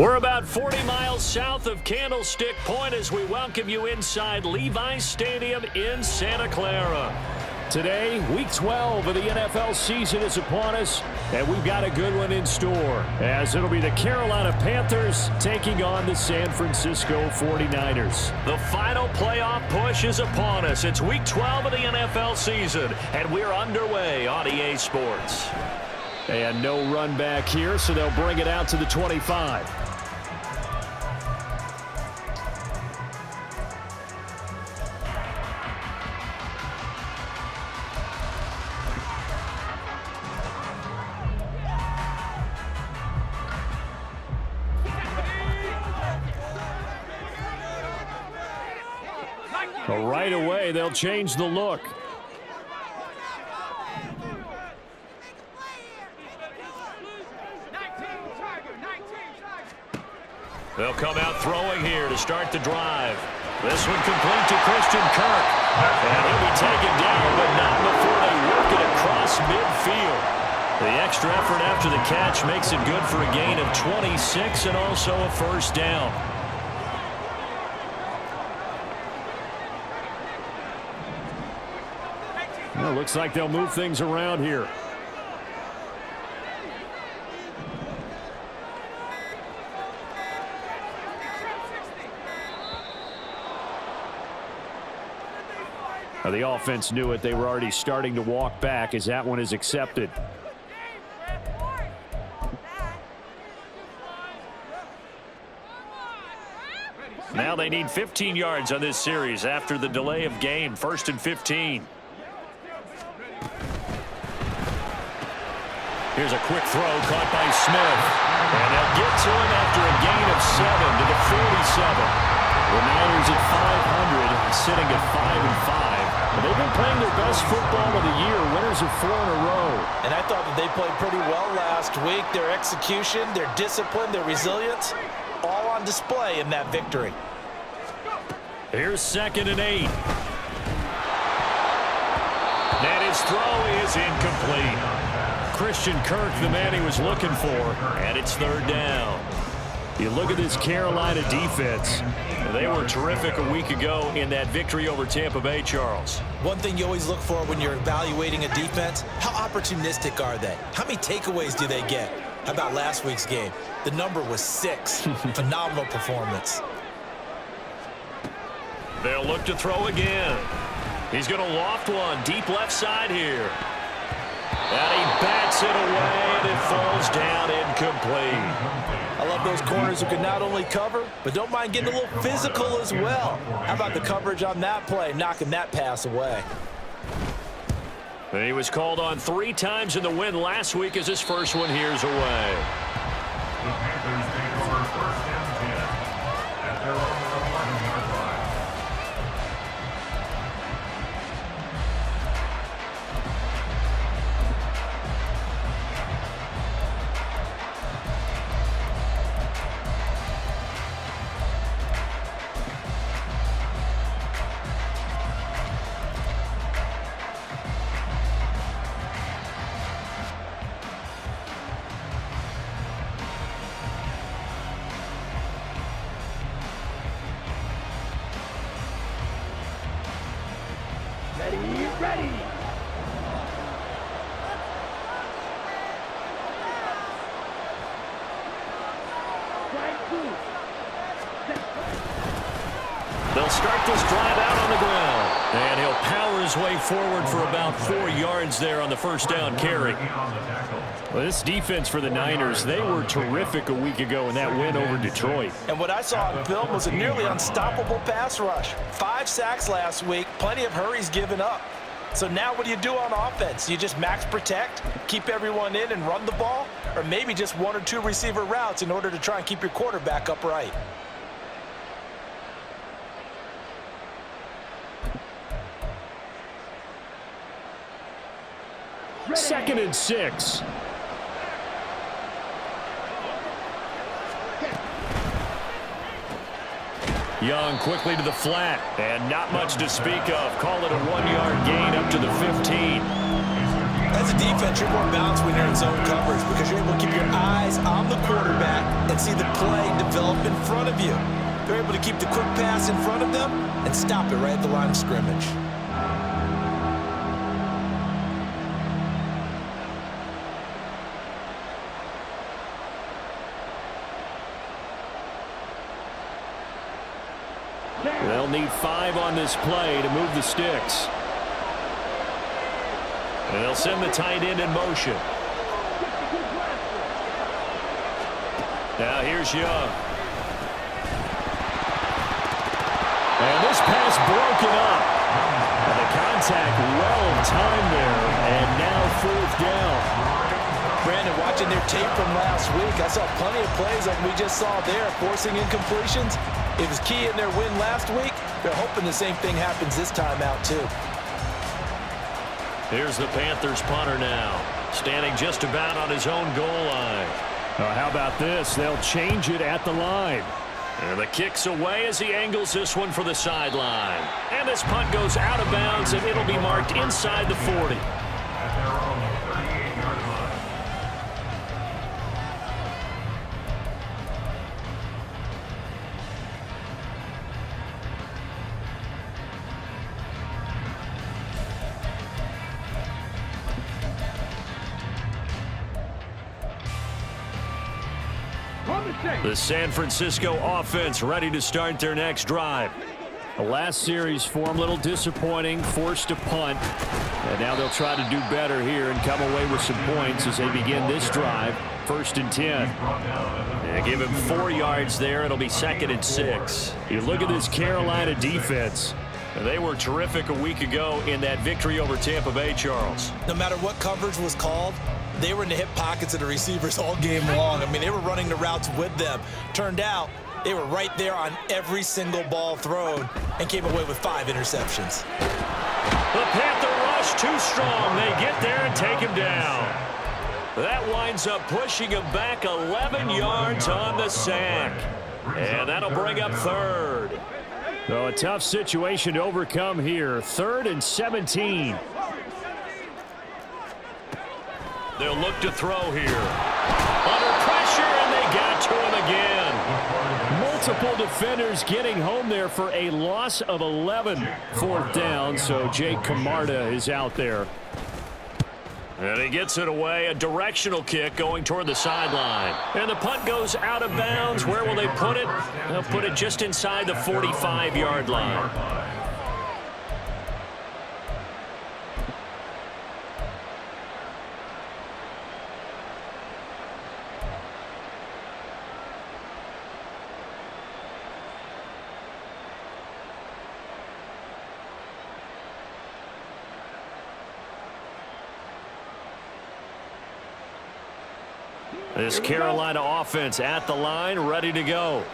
We're about 40 miles south of Candlestick Point as we welcome you inside Levi's Stadium in Santa Clara. Today, Week 12 of the NFL season is upon us, and we've got a good one in store, as it'll be the Carolina Panthers taking on the San Francisco 49ers. The final playoff push is upon us. It's Week 12 of the NFL season, and we're underway on EA Sports. And no run back here, so they'll bring it out to the 25. But right away, they'll change the look. They'll come out throwing here to start the drive. This one complete to Christian Kirk. And he'll be taken down, but not before they work it across midfield. The extra effort after the catch makes it good for a gain of 26 and also a first down. Well, looks like they'll move things around here. The offense knew it. They were already starting to walk back as that one is accepted. Now they need 15 yards on this series after the delay of game. 1st and 15. Here's a quick throw caught by Smith. And they'll get to him after a gain of 7 to the 47. The Niners at 500, sitting at 5-5. They've been playing their best football of the year. Winners of 4 in a row. And I thought that they played pretty well last week. Their execution, their discipline, their resilience, all on display in that victory. Here's 2nd and 8. And his throw is incomplete. Christian Kirk, the man he was looking for, and it's 3rd down. You look at this Carolina defense. They were terrific a week ago in that victory over Tampa Bay, Charles. One thing you always look for when you're evaluating a defense, how opportunistic are they? How many takeaways do they get? How about last week's game? The number was 6. Phenomenal performance. They'll look to throw again. He's going to loft one deep left side here. And he bats it away, and it falls down incomplete. I love those corners who can not only cover, but don't mind getting a little physical as well. How about the coverage on that play, knocking that pass away? And he was called on 3 times in the win last week as his first one here's away. The Panthers take over 1st and 10 at their own 11-yard line. Ready. They'll start this drive out on the ground. And he'll power his way forward for about 4 yards there on the first down carry. Well, this defense for the Niners, they were terrific a week ago in that win over Detroit. And what I saw on film was a nearly unstoppable pass rush. 5 sacks last week, plenty of hurries given up. So now what do you do on offense? You just max protect, keep everyone in and run the ball? Or maybe just 1 or 2 receiver routes in order to try and keep your quarterback upright? Ready. 2nd and 6. Young quickly to the flat, and not much to speak of. Call it a 1-yard gain up to the 15. As a defense, you're more balanced when you're in zone coverage because you're able to keep your eyes on the quarterback and see the play develop in front of you. They're able to keep the quick pass in front of them and stop it right at the line of scrimmage. They'll need 5 on this play to move the sticks. And they'll send the tight end in motion. Now here's Young. And this pass broken up. And the contact well timed there. And now 4th down. Brandon, watching their tape from last week, I saw plenty of plays like we just saw there, forcing incompletions. It was key in their win last week. They're hoping the same thing happens this time out, too. Here's the Panthers punter now, standing just about on his own goal line. How about this? They'll change it at the line. And the kick's away as he angles this one for the sideline. And this punt goes out of bounds, and it'll be marked inside the 40. At their own 38-yard line. The San Francisco offense ready to start their next drive. The last series for them a little disappointing, forced to punt. And now they'll try to do better here and come away with some points as they begin this drive. 1st and 10. And give him 4 yards there. It'll be 2nd and 6. You look at this Carolina defense. They were terrific a week ago in that victory over Tampa Bay, Charles. No matter what coverage was called, they were in the hip pockets of the receivers all game long. I mean, they were running the routes with them. Turned out, they were right there on every single ball thrown and came away with 5 interceptions. The Panther rush too strong. They get there and take him down. That winds up pushing him back 11 yards on the sack. And that'll bring up 3rd. So a tough situation to overcome here. 3rd and 17. They'll look to throw here. Under pressure, and they got to him again. Multiple defenders getting home there for a loss of 11. 4th down, so Jake Camarda is out there. And he gets it away, a directional kick going toward the sideline. And the punt goes out of bounds. Where will they put it? They'll put it just inside the 45-yard line. This Carolina offense at the line, ready to go.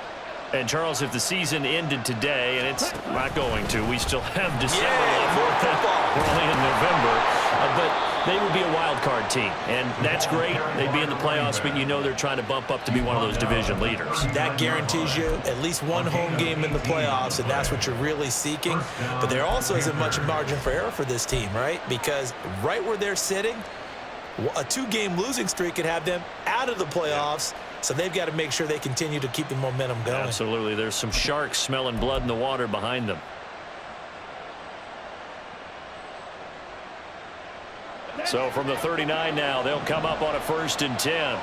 And, Charles, if the season ended today, and it's not going to, we still have December left. Early in November. But they would be a wild card team, and that's great. They'd be in the playoffs, but you know they're trying to bump up to be one of those division leaders. That guarantees you at least one home game in the playoffs, and that's what you're really seeking. But there also isn't much margin for error for this team, right? Because right where they're sitting, a 2-game losing streak could have them out of the playoffs, so they've got to make sure they continue to keep the momentum going. Absolutely. There's some sharks smelling blood in the water behind them. So from the 39 now, they'll come up on a 1st and 10.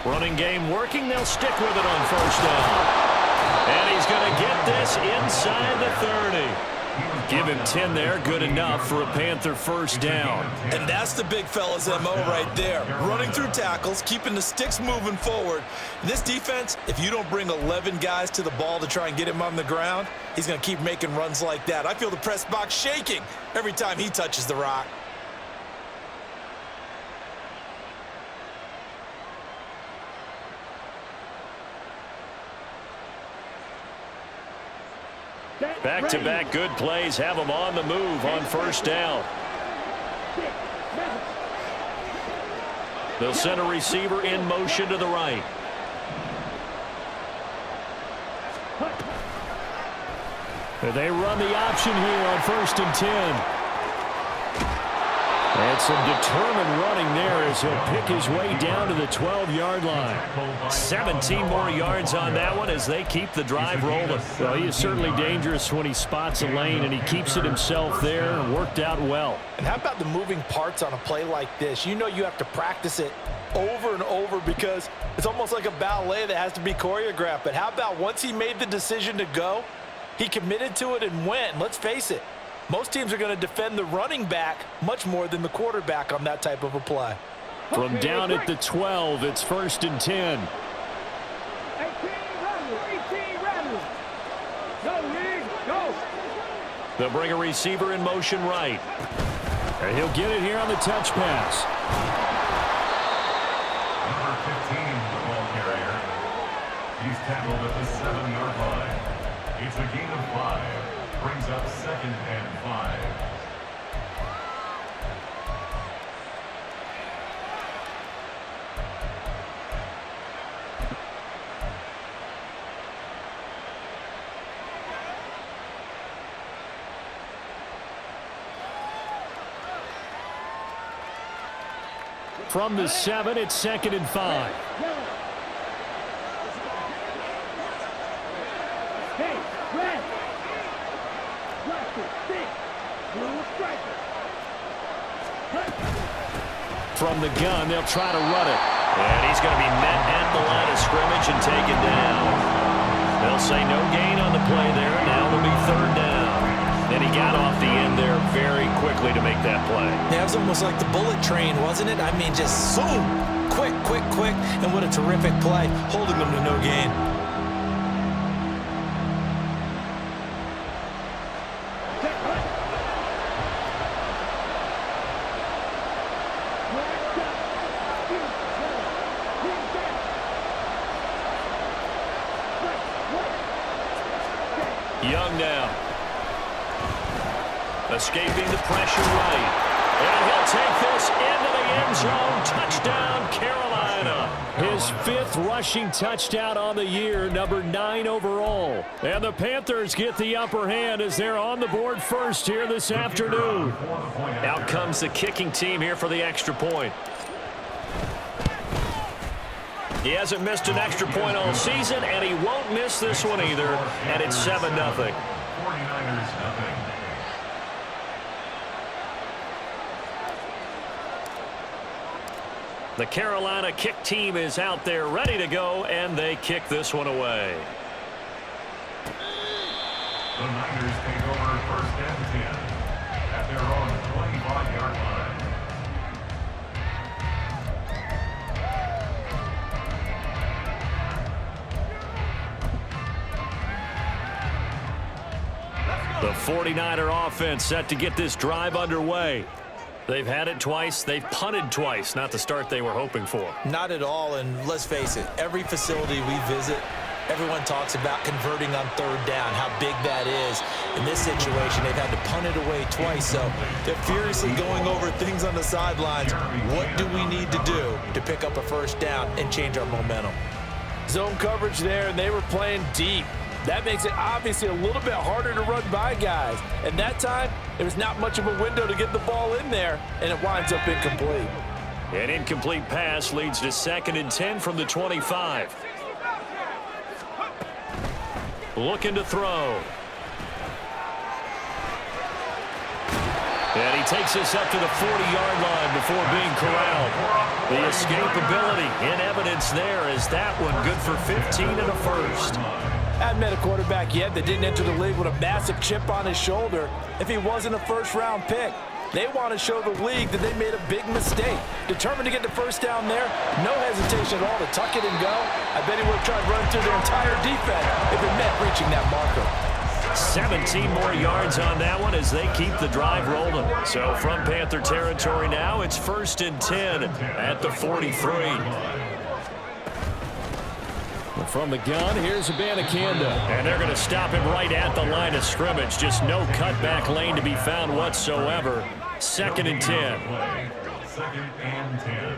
Running game working. They'll stick with it on 1st down. And he's going to get this inside the 30. Give him 10 there. Good enough for a Panther 1st down. And that's the big fella's MO right there. Running through tackles, keeping the sticks moving forward. This defense, if you don't bring 11 guys to the ball to try and get him on the ground, he's going to keep making runs like that. I feel the press box shaking every time he touches the rock. Back-to-back good plays have them on the move on 1st down. They'll send a receiver in motion to the right. They run the option here on 1st and 10. And some determined running there as he'll pick his way down to the 12-yard line. 17 more yards on that one as they keep the drive rolling. Well, he is certainly dangerous when he spots a lane, and he keeps it himself there and worked out well. And how about the moving parts on a play like this? You know you have to practice it over and over because it's almost like a ballet that has to be choreographed. But how about once he made the decision to go, he committed to it and went. And let's face it, most teams are going to defend the running back much more than the quarterback on that type of a play. From down at the 12, it's 1st and 10. 18 rattle. Go, Lee, go. They'll bring a receiver in motion right. And he'll get it here on the touch pass. Number 15, the ball carrier. He's tackled at the 7-yard line. It's a gain of 5. Brings up 2nd and 5. From the 7, it's 2nd and 5. Hey, red. Blue striker. From the gun, they'll try to run it. And he's going to be met at the line of scrimmage and taken down. They'll say no gain on the play there. Now it'll be 3rd down. And he got off the end there very quickly to make that play. Yeah, it was almost like the bullet train, wasn't it? I mean, just zoom. Quick, quick, quick. And what a terrific play, holding them to no gain. Young now. Escaping the pressure right. And he'll take this into the end zone. Touchdown, Carolina. His 5th rushing touchdown on the year, number 9 overall. And the Panthers get the upper hand as they're on the board first here this afternoon. Out comes the kicking team here for the extra point. He hasn't missed an extra point all season, and he won't miss this one either. And it's 7-0. 49ers, nothing. The Carolina kick team is out there ready to go, and they kick this one away. The Niners take over 1st and 10 at their own 25-yard line. The 49er offense set to get this drive underway. They've had it twice. They've punted twice. Not the start they were hoping for. Not at all, and let's face it, every facility we visit, everyone talks about converting on 3rd down, how big that is. In this situation, they've had to punt it away twice, so they're furiously going over things on the sidelines. What do we need to do to pick up a 1st down and change our momentum? Zone coverage there, and they were playing deep. That makes it obviously a little bit harder to run by guys. And that time, there was not much of a window to get the ball in there, and it winds up incomplete. An incomplete pass leads to 2nd and 10 from the 25. Looking to throw. And he takes us up to the 40-yard line before being corralled. The escapability in evidence there is that one good for 15 and a 1st. Hadn't met a quarterback yet that didn't enter the league with a massive chip on his shoulder if he wasn't a 1st-round pick. They want to show the league that they made a big mistake. Determined to get the 1st down there, no hesitation at all to tuck it and go. I bet he would have tried running through their entire defense if it meant reaching that marker. 17 more yards on that one as they keep the drive rolling. So from Panther territory now, it's 1st and 10 at the 43. From the gun, here's Abanikanda. And they're going to stop him right at the line of scrimmage. Just no cutback lane to be found whatsoever. 2nd and 10. 2nd and 10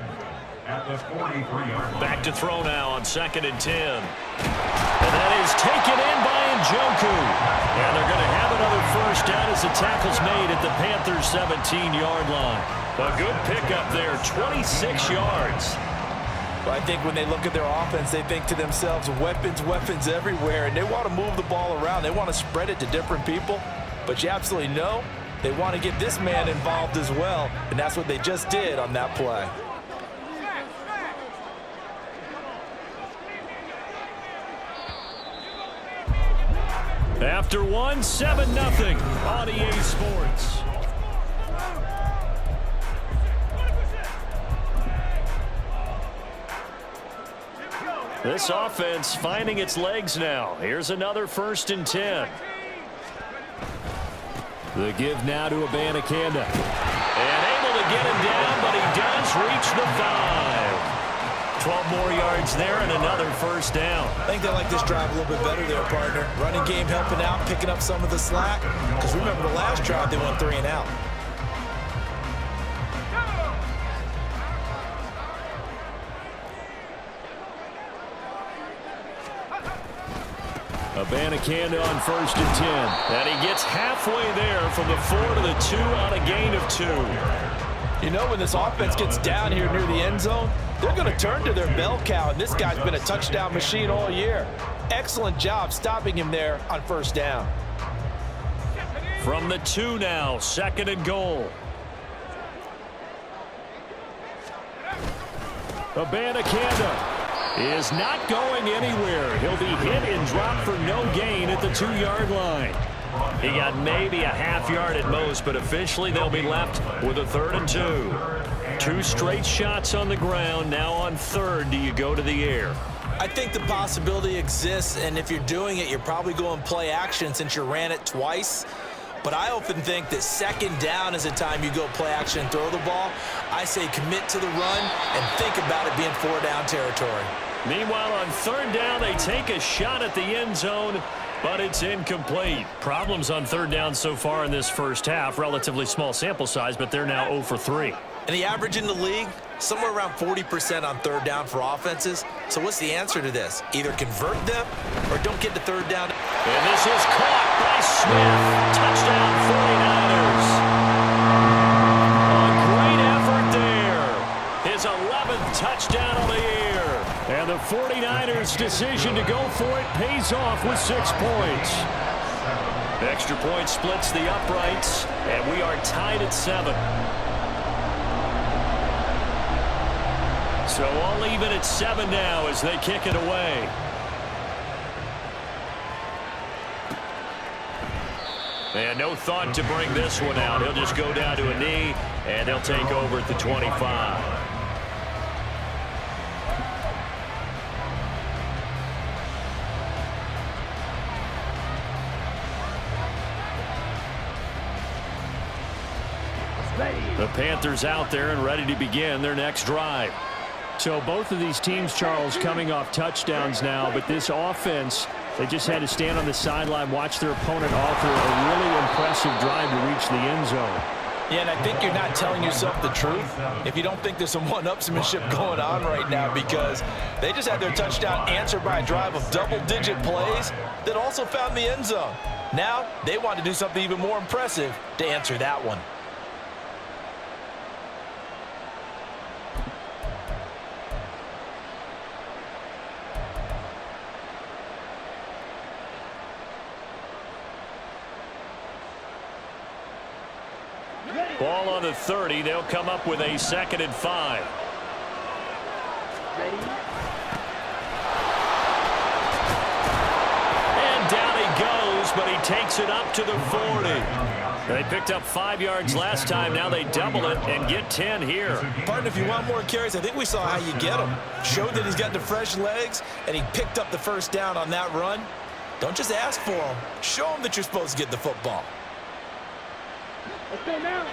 at the 43-yard line. Back to throw now on 2nd and 10. And that is taken in by Njoku. And they're going to have another 1st down as the tackle's made at the Panthers' 17-yard line. A good pickup there, 26 yards. Well, I think when they look at their offense, they think to themselves, weapons, weapons everywhere, and they want to move the ball around. They want to spread it to different people, but you absolutely know they want to get this man involved as well, and that's what they just did on that play. After one, 7-0 on EA Sports. This offense finding its legs now. Here's another 1st and 10. The give now to Abanikanda. And able to get him down, but he does reach the 5. 12 more yards there and another 1st down. I think they like this drive a little bit better there, partner. Running game helping out, picking up some of the slack. Because remember the last drive, they went 3 and out. Abanikanda on 1st and 10. And he gets halfway there from the 4 to the 2 on a gain of 2. You know, when this offense gets down here near the end zone, they're going to turn to their bell cow, and this guy's been a touchdown machine all year. Excellent job stopping him there on 1st down. From the 2 now, 2nd and goal. Abanikanda is not going anywhere. He'll be hit and dropped for no gain at the 2-yard line. He got maybe a half yard at most, but officially they'll be left with a 3rd and 2. 2 straight shots on the ground. Now on 3rd, do you go to the air? I think the possibility exists, and if you're doing it, you're probably going play action since you ran it twice. But I often think that 2nd down is the time you go play action and throw the ball. I say commit to the run and think about it being 4-down territory. Meanwhile, on 3rd down, they take a shot at the end zone, but it's incomplete. Problems on 3rd down so far in this first half. Relatively small sample size, but they're now 0 for 3. And the average in the league, somewhere around 40% on 3rd down for offenses. So what's the answer to this? Either convert them or don't get to 3rd down. And this is caught by Smith. Touchdown 49ers. A great effort there. His 11th touchdown on the year. And the 49ers' decision to go for it pays off with 6 points. Extra point splits the uprights, and we are tied at 7. So all even at 7 now as they kick it away. And no thought to bring this one out. He'll just go down to a knee, and they'll take over at the 25. The Panthers out there and ready to begin their next drive. So both of these teams, Charles, coming off touchdowns now, but this offense, they just had to stand on the sideline, watch their opponent offer a really impressive drive to reach the end zone. Yeah, and I think you're not telling yourself the truth if you don't think there's some one-upsmanship going on right now, because they just had their touchdown answered by a drive of double-digit plays that also found the end zone. Now they want to do something even more impressive to answer that one. Ball on the 30. They'll come up with a 2nd and 5. And down he goes, but he takes it up to the 40. They picked up 5 yards last time. Now they double it and get 10 here. Partner, if you want more carries, I think we saw how you get him. Showed that he's got the fresh legs, and he picked up the 1st down on that run. Don't just ask for him. Show him that you're supposed to get the football. Let's go now.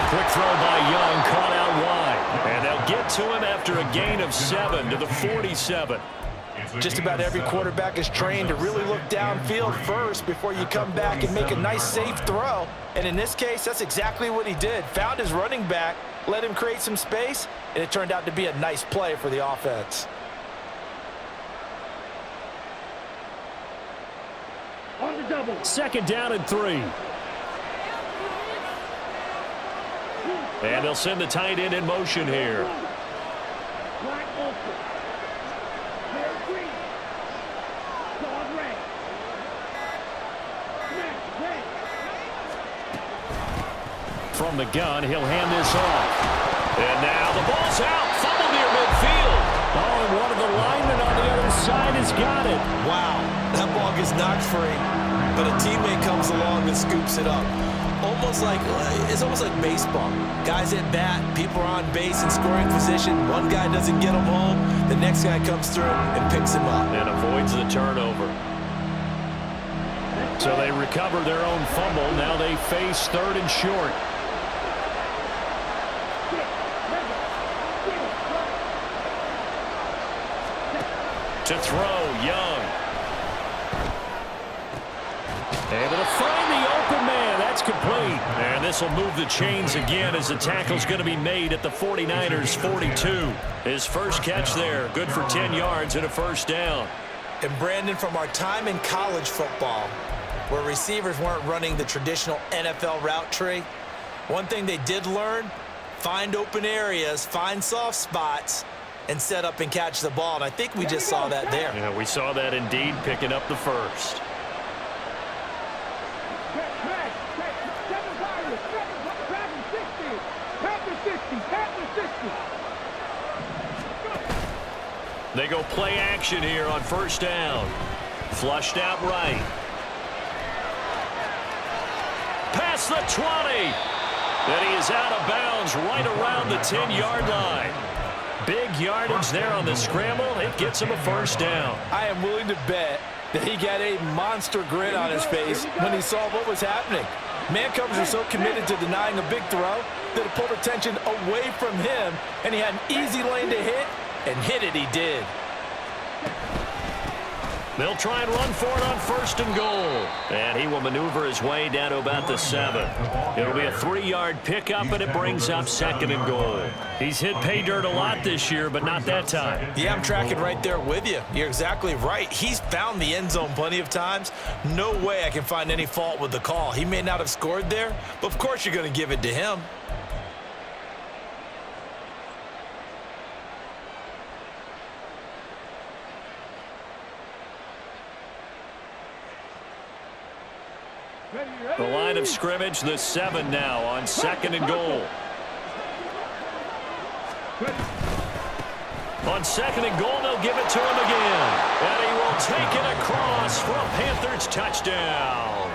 Quick throw by Young, caught out wide. And they'll get to him after a gain of 7 to the 47. Just about every quarterback is trained to really look downfield first before you come back and make a nice, safe throw. And in this case, that's exactly what he did. Found his running back, let him create some space, and it turned out to be a nice play for the offense. Run the double. Second down and 3. And they'll send the tight end in motion here. Black open. Clear green. Dog red. Red. From the gun, he'll hand this off. And now the ball's out. Fumble near midfield. Oh, and one of the linemen on the other side has got it. Wow, that ball gets knocked free, but a teammate comes along and scoops it up. It's almost like baseball. Guys at bat, people are on base in scoring position. One guy doesn't get him home. The next guy comes through and picks him up. And avoids the turnover. So they recover their own fumble. Now they face 3rd and short. To throw, Young. Able to find the open man. That's complete. And this will move the chains again as the tackle's going to be made at the 49ers 42. His first catch there. Good for 10 yards and a first down. And Brandon, from our time in college football, where receivers weren't running the traditional NFL route tree, one thing they did learn, find open areas, find soft spots, and set up and catch the ball. And I think we just saw that there. Yeah, we saw that indeed, picking up the first. They go play action here on first down. Flushed out right. Past the 20. And he is out of bounds right around the 10-yard line. Big yardage there on the scramble. It gets him a first down. I am willing to bet that he got a monster grin on his face when he saw what was happening. Mancovers are so committed to denying a big throw that it pulled attention away from him, and he had an easy lane to hit, and hit it he did. They'll try and run for it on first and goal. And he will maneuver his way down to about the 7. It'll be a 3-yard pickup, and it brings up 2nd and goal. He's hit pay dirt a lot this year, but not that time. Yeah, I'm tracking right there with you. You're exactly right. He's found the end zone plenty of times. No way I can find any fault with the call. He may not have scored there, but of course you're going to give it to him. The line of scrimmage, the 7 now on 2nd and goal. On 2nd and goal, they'll give it to him again. And he will take it across for a Panthers touchdown.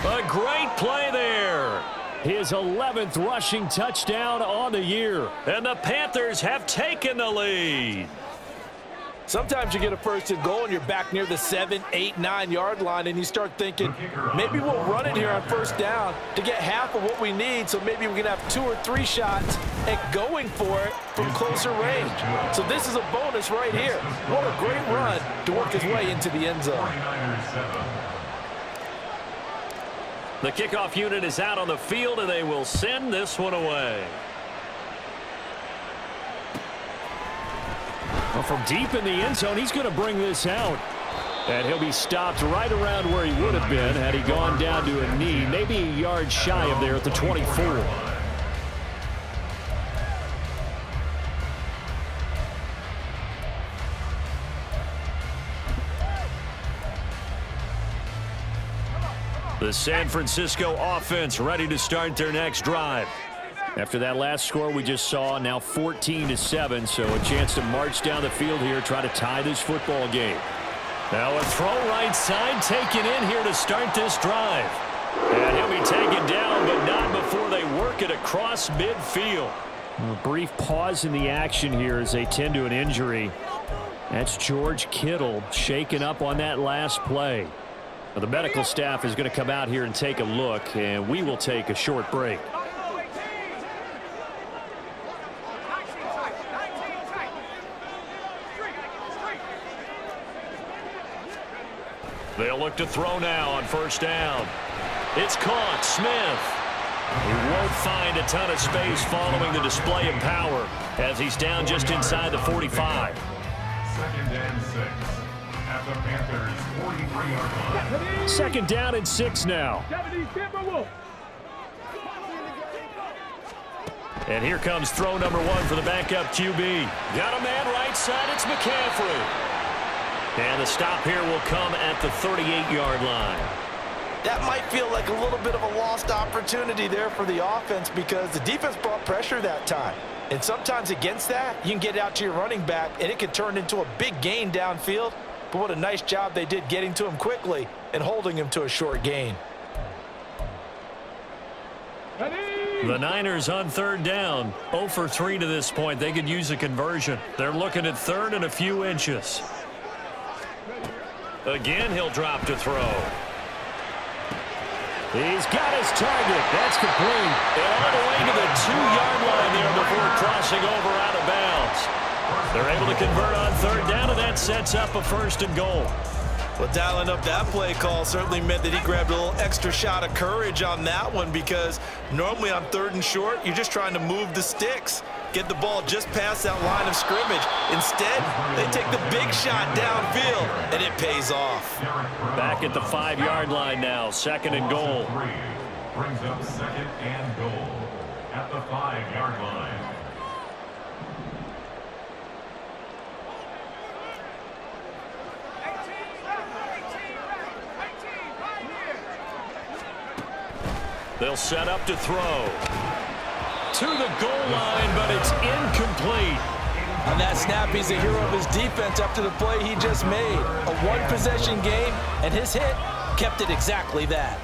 A great play there. His 11th rushing touchdown on the year. And the Panthers have taken the lead. Sometimes you get a first and goal and you're back near the 7, 8, 9-yard line and you start thinking, maybe we'll run it here on first down to get half of what we need, so maybe we can have 2 or 3 shots at going for it from closer range. So this is a bonus right here. What a great run to work his way into the end zone. The kickoff unit is out on the field, and they will send this one away. Well, from deep in the end zone, he's going to bring this out. And he'll be stopped right around where he would have been had he gone down to a knee, maybe a yard shy of there at the 24. The San Francisco offense ready to start their next drive. After that last score we just saw, now 14-7, so a chance to march down the field here, try to tie this football game. Now a throw right side taken in here to start this drive. And he'll be taken down, but not before they work it across midfield. A brief pause in the action here as they tend to an injury. That's George Kittle shaken up on that last play. Well, the medical staff is going to come out here and take a look, and we will take a short break. They'll look to throw now on first down. It's caught. Smith. He won't find a ton of space following the display of power as he's down just inside the 45. 2nd and 6. the Panthers' 43-yard line. Second down and 6 now. And here comes throw number 1 for the backup QB. Got a man right side. It's McCaffrey. And the stop here will come at the 38-yard line. That might feel like a little bit of a lost opportunity there for the offense because the defense brought pressure that time. And sometimes against that, you can get out to your running back, and it can turn into a big gain downfield. But what a nice job they did getting to him quickly and holding him to a short gain. The Niners on third down. 0 for 3 to this point. They could use a conversion. They're looking at third and a few inches. Again, he'll drop to throw. He's got his target. That's complete. And all the way to the 2-yard line there before crossing over out of bounds. They're able to convert on third down, and that sets up a 1st and goal. Well, dialing up that play call certainly meant that he grabbed a little extra shot of courage on that one because normally on 3rd and short, you're just trying to move the sticks, get the ball just past that line of scrimmage. Instead, they take the big shot downfield, and it pays off. Back at the 5-yard line now, 2nd and goal. Brings up 2nd and goal at the 5-yard line. They'll set up to throw. To the goal line, but it's incomplete. On that snap, he's the hero of his defense after the play he just made. A one-possession game, and his hit kept it exactly that.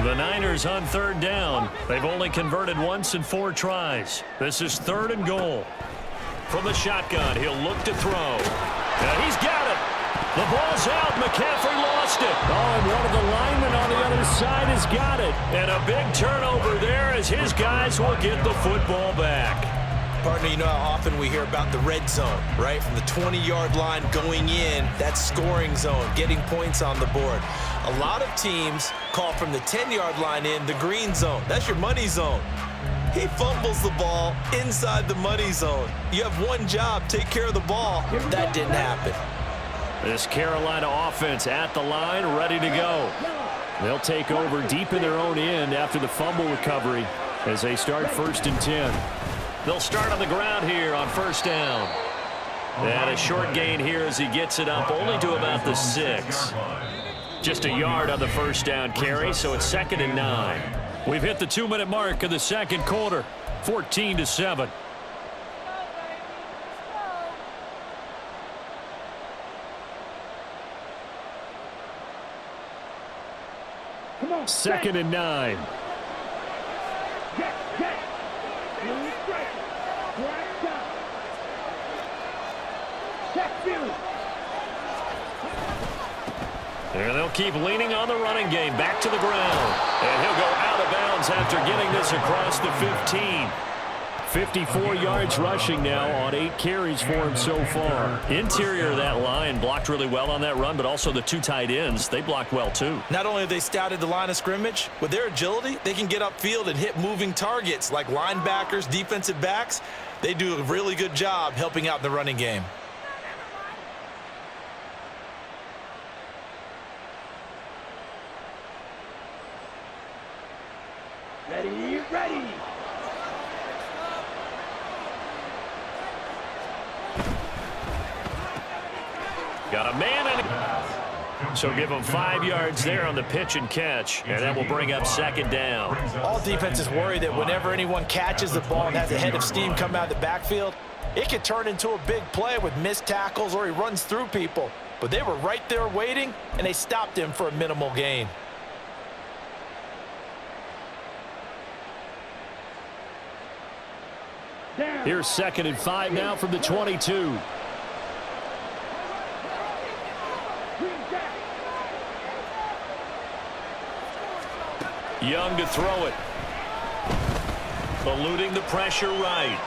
The Niners on third down. They've only converted once in 4 tries. This is 3rd and goal. From the shotgun, he'll look to throw. He's got it. The ball's out. McCaffrey lost it. Oh, and one of the linemen on the other side has got it. And a big turnover there as his guys will get the football back. Partner, you know how often we hear about the red zone, right? From the 20-yard line going in, that scoring zone, getting points on the board. A lot of teams call from the 10-yard line in the green zone. That's your money zone. He fumbles the ball inside the money zone. You have one job, take care of the ball. That didn't happen. This Carolina offense at the line, ready to go. They'll take over deep in their own end after the fumble recovery as they start 1st and 10. They'll start on the ground here on 1st down. And a short gain here as he gets it up only to about the 6. Just a yard on the 1st down carry, so it's 2nd and 9. We've hit the 2-minute mark of the 2nd quarter, 14-7. Come on, 2nd and 9. And they'll keep leaning on the running game. Back to the ground. And he'll go out of bounds after getting this across the 15. 54 yards rushing now on 8 carries for him so far. Interior of that line blocked really well on that run, but also the 2 tight ends, they blocked well too. Not only have they scouted the line of scrimmage, with their agility, they can get upfield and hit moving targets like linebackers, defensive backs. They do a really good job helping out in the running game. Ready, ready. Got a man in. So give him 5 yards there on the pitch and catch, and that will bring up 2nd down. All defenses worry that whenever anyone catches the ball and has a head of steam come out of the backfield, it could turn into a big play with missed tackles or he runs through people. But they were right there waiting, and they stopped him for a minimal gain. Here's 2nd and 5 now from the 22. Young to throw it. Eluding the pressure right.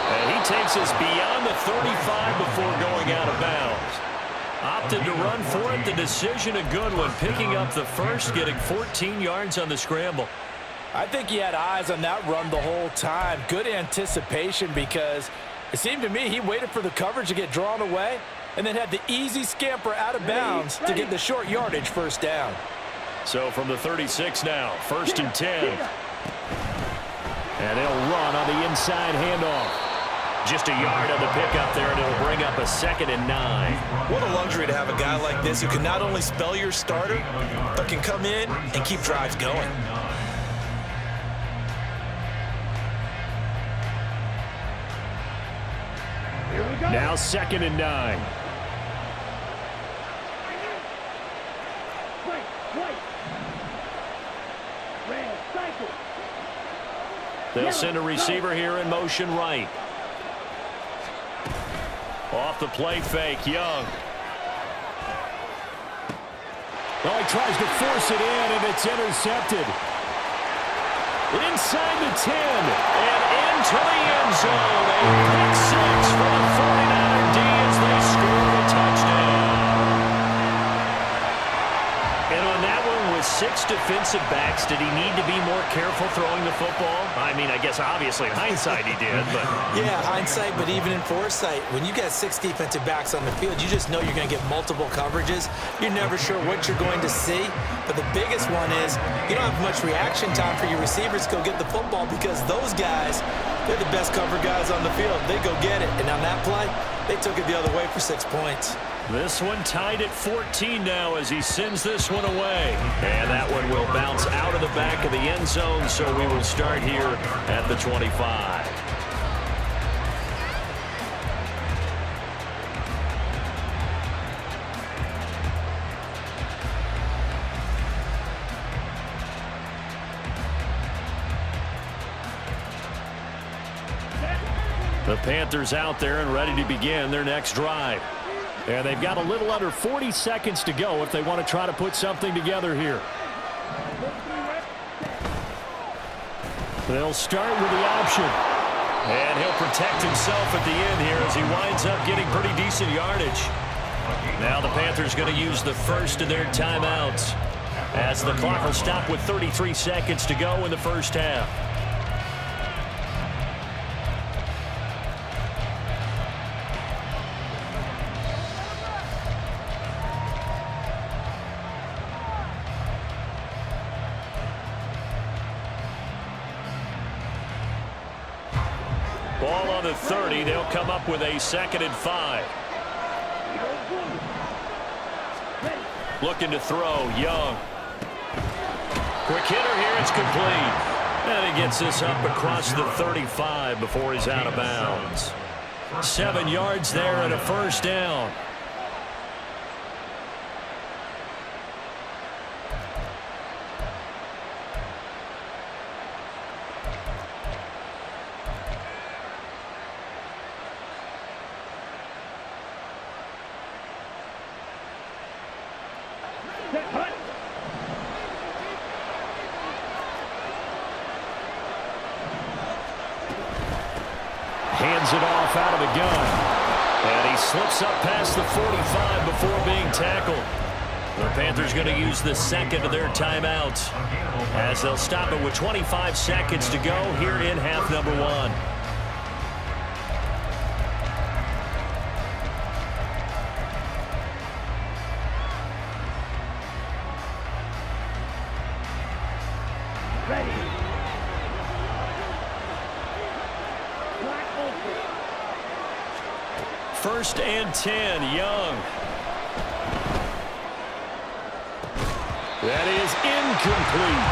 And he takes us beyond the 35 before going out of bounds. Opted to run for it. The decision a good one. Picking up the first, getting 14 yards on the scramble. I think he had eyes on that run the whole time. Good anticipation because it seemed to me he waited for the coverage to get drawn away and then had the easy scamper out of bounds to get the short yardage first down. So from the 36 now, 1st and 10. And they'll run on the inside handoff. Just a yard on the pickup there, and it'll bring up a 2nd and 9. What a luxury to have a guy like this who can not only spell your starter, but can come in and keep drives going. Now 2nd and 9. They'll send a receiver here in motion right. Off the play fake, Young. Oh, he tries to force it in, and it's intercepted. Inside the 10, and into the end zone. A pick six for the 49er D as they score a touchdown. And on that one, with 6 defensive backs, did he need to be more careful throwing the football? I mean, I guess obviously in hindsight he did, but... Yeah, hindsight, but even in foresight, when you got 6 defensive backs on the field, you just know you're going to get multiple coverages. You're never sure what you're going to see. But the biggest one is you don't have much reaction time for your receivers to go get the football because those guys, they're the best cover guys on the field. They go get it. And on that play, they took it the other way for 6 points. This one tied at 14 now as he sends this one away. And that one will bounce out of the back of the end zone, so we will start here at the 25. The Panthers out there and ready to begin their next drive. And they've got a little under 40 seconds to go if they want to try to put something together here. They'll start with the option. And he'll protect himself at the end here as he winds up getting pretty decent yardage. Now the Panthers going to use the first of their timeouts as the clock will stop with 33 seconds to go in the first half. Ball on the 30. They'll come up with a 2nd and 5. Looking to throw. Young. Quick hitter here. It's complete. And he gets this up across the 35 before he's out of bounds. 7 yards there and a first down. Hands it off out of the gun. And he slips up past the 45 before being tackled. The Panthers going to use the 2nd of their timeouts as they'll stop it with 25 seconds to go here in half number 1. First and 10, Young. That is incomplete.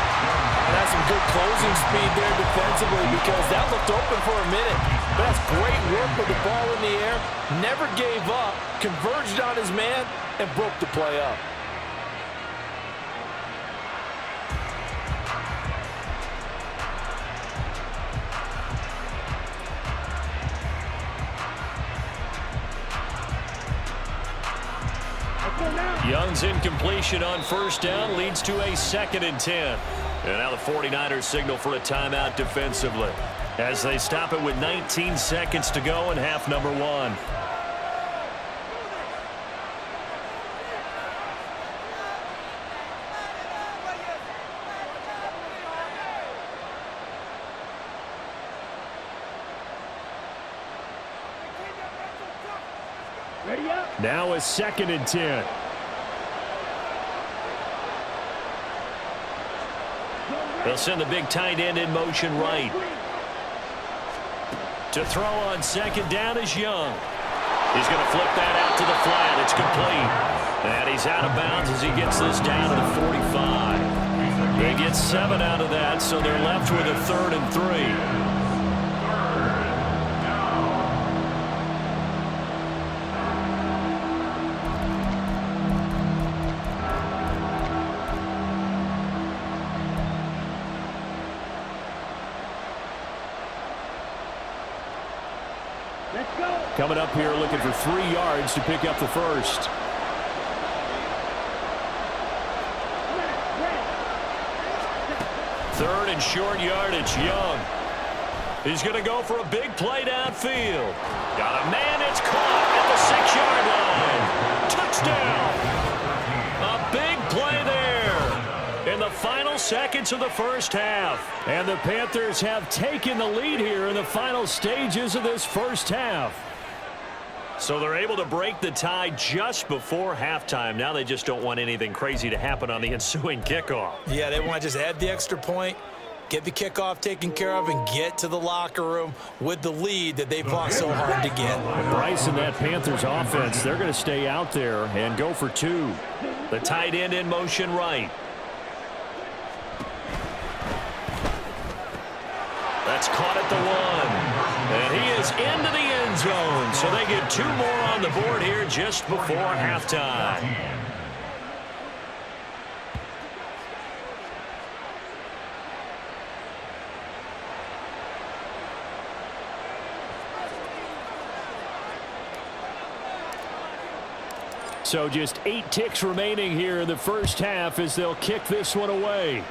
That's some good closing speed there defensively because that looked open for a minute. But that's great work with the ball in the air. Never gave up, converged on his man, and broke the play up. Young's incompletion on first down leads to a 2nd and 10. And now the 49ers signal for a timeout defensively as they stop it with 19 seconds to go in half number 1. Ready up. Now a 2nd and 10. They'll send the big tight end in motion right. To throw on 2nd down is Young. He's going to flip that out to the flat. It's complete. And he's out of bounds as he gets this down to the 45. They get 7 out of that, so they're left with a 3rd and 3. Let's go. Coming up here looking for 3 yards to pick up the first. Third and short yardage, Young. He's going to go for a big play downfield. Got a man, it's caught at the 6-yard line. Touchdown. A big play there in the final seconds of the first half. And the Panthers have taken the lead here in the final stages of this first half. So they're able to break the tie just before halftime. Now they just don't want anything crazy to happen on the ensuing kickoff. Yeah, they want to just add the extra point, get the kickoff taken care of, and get to the locker room with the lead that they fought so hard to get. Bryce and that Panthers offense, they're going to stay out there and go for 2. The tight end in motion right. That's caught at the 1. And he is into the end zone. So they get 2 more on the board here just before halftime. So just 8 ticks remaining here in the first half as they'll kick this one away.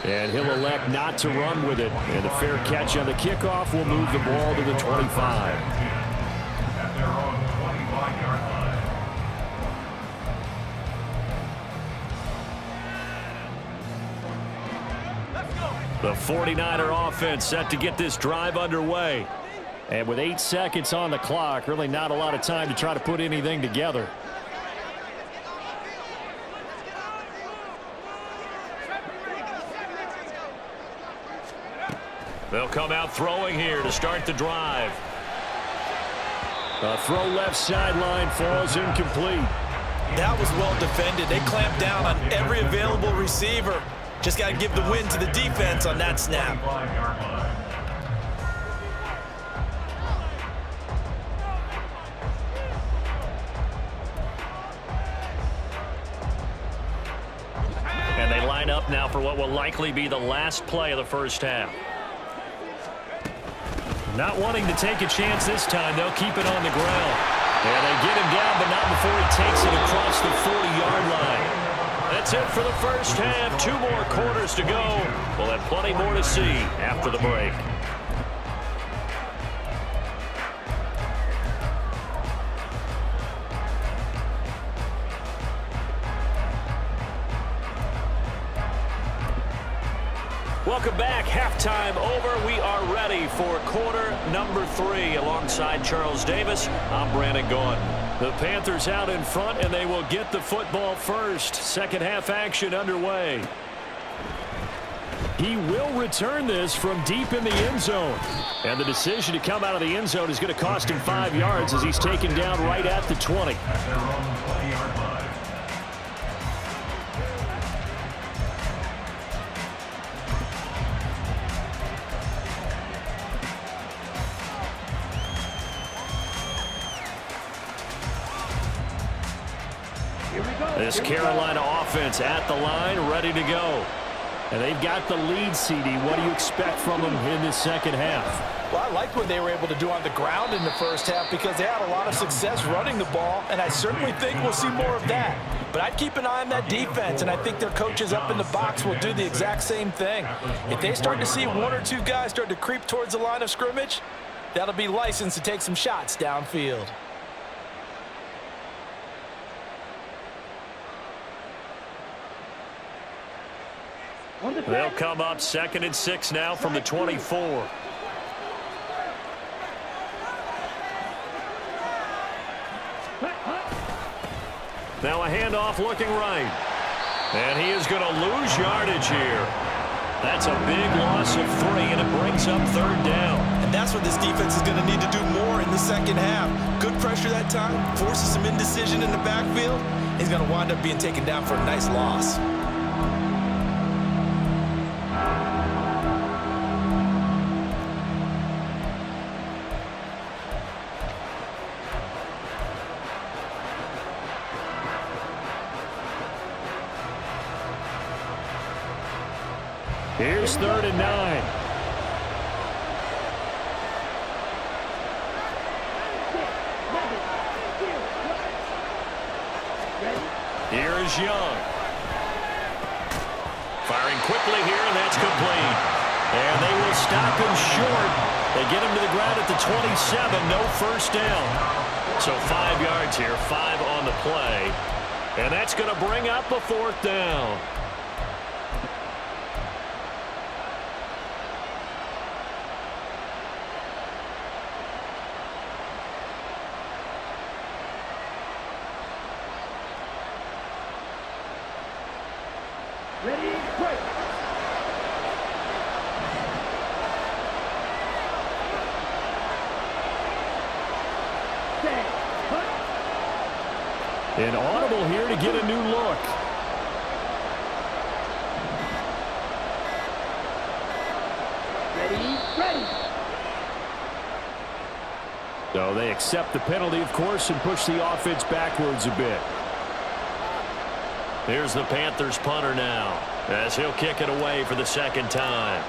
And he'll elect not to run with it. And the fair catch on the kickoff will move the ball to the 25. At their own 25-yard line. The 49er offense set to get this drive underway. And with 8 seconds on the clock, really not a lot of time to try to put anything together. They'll come out throwing here to start the drive. A throw left sideline falls incomplete. That was well defended. They clamped down on every available receiver. Just got to give the win to the defense on that snap. 25-yard line. And they line up now for what will likely be the last play of the first half. Not wanting to take a chance this time, they'll keep it on the ground. And they get him down, but not before he takes it across the 40-yard line. That's it for the first half. 2 more quarters to go. We'll have plenty more to see after the break. Welcome back. Halftime over. We are ready for quarter number 3. Alongside Charles Davis, I'm Brandon Gordon. The Panthers out in front, and they will get the football first. Second half action underway. He will return this from deep in the end zone. And the decision to come out of the end zone is going to cost him 5 yards as he's taken down right at the 20. At their own 20-yard line. This Carolina offense at the line, ready to go. And they've got the lead, CD. What do you expect from them in this second half? Well, I liked what they were able to do on the ground in the first half because they had a lot of success running the ball, and I certainly think we'll see more of that. But I'd keep an eye on that defense, and I think their coaches up in the box will do the exact same thing. If they start to see 1 or 2 guys start to creep towards the line of scrimmage, that'll be licensed to take some shots downfield. They'll come up 2nd and 6 now from the 24. Now a handoff looking right. And he is going to lose yardage here. That's a big loss of 3, and it brings up 3rd down. And that's what this defense is going to need to do more in the second half. Good pressure that time, forces some indecision in the backfield. He's going to wind up being taken down for a nice loss. Here's 3rd and 9. Here is Young. Firing quickly here, and that's complete. And they will stop him short. They get him to the ground at the 27. No first down. So 5 yards here, 5 on the play. And that's going to bring up a 4th down. Ready, break. Stand, cut. An audible here to get a new look. Ready, ready. So they accept the penalty, of course, and push the offense backwards a bit. Here's the Panthers punter now, as he'll kick it away for the 2nd time.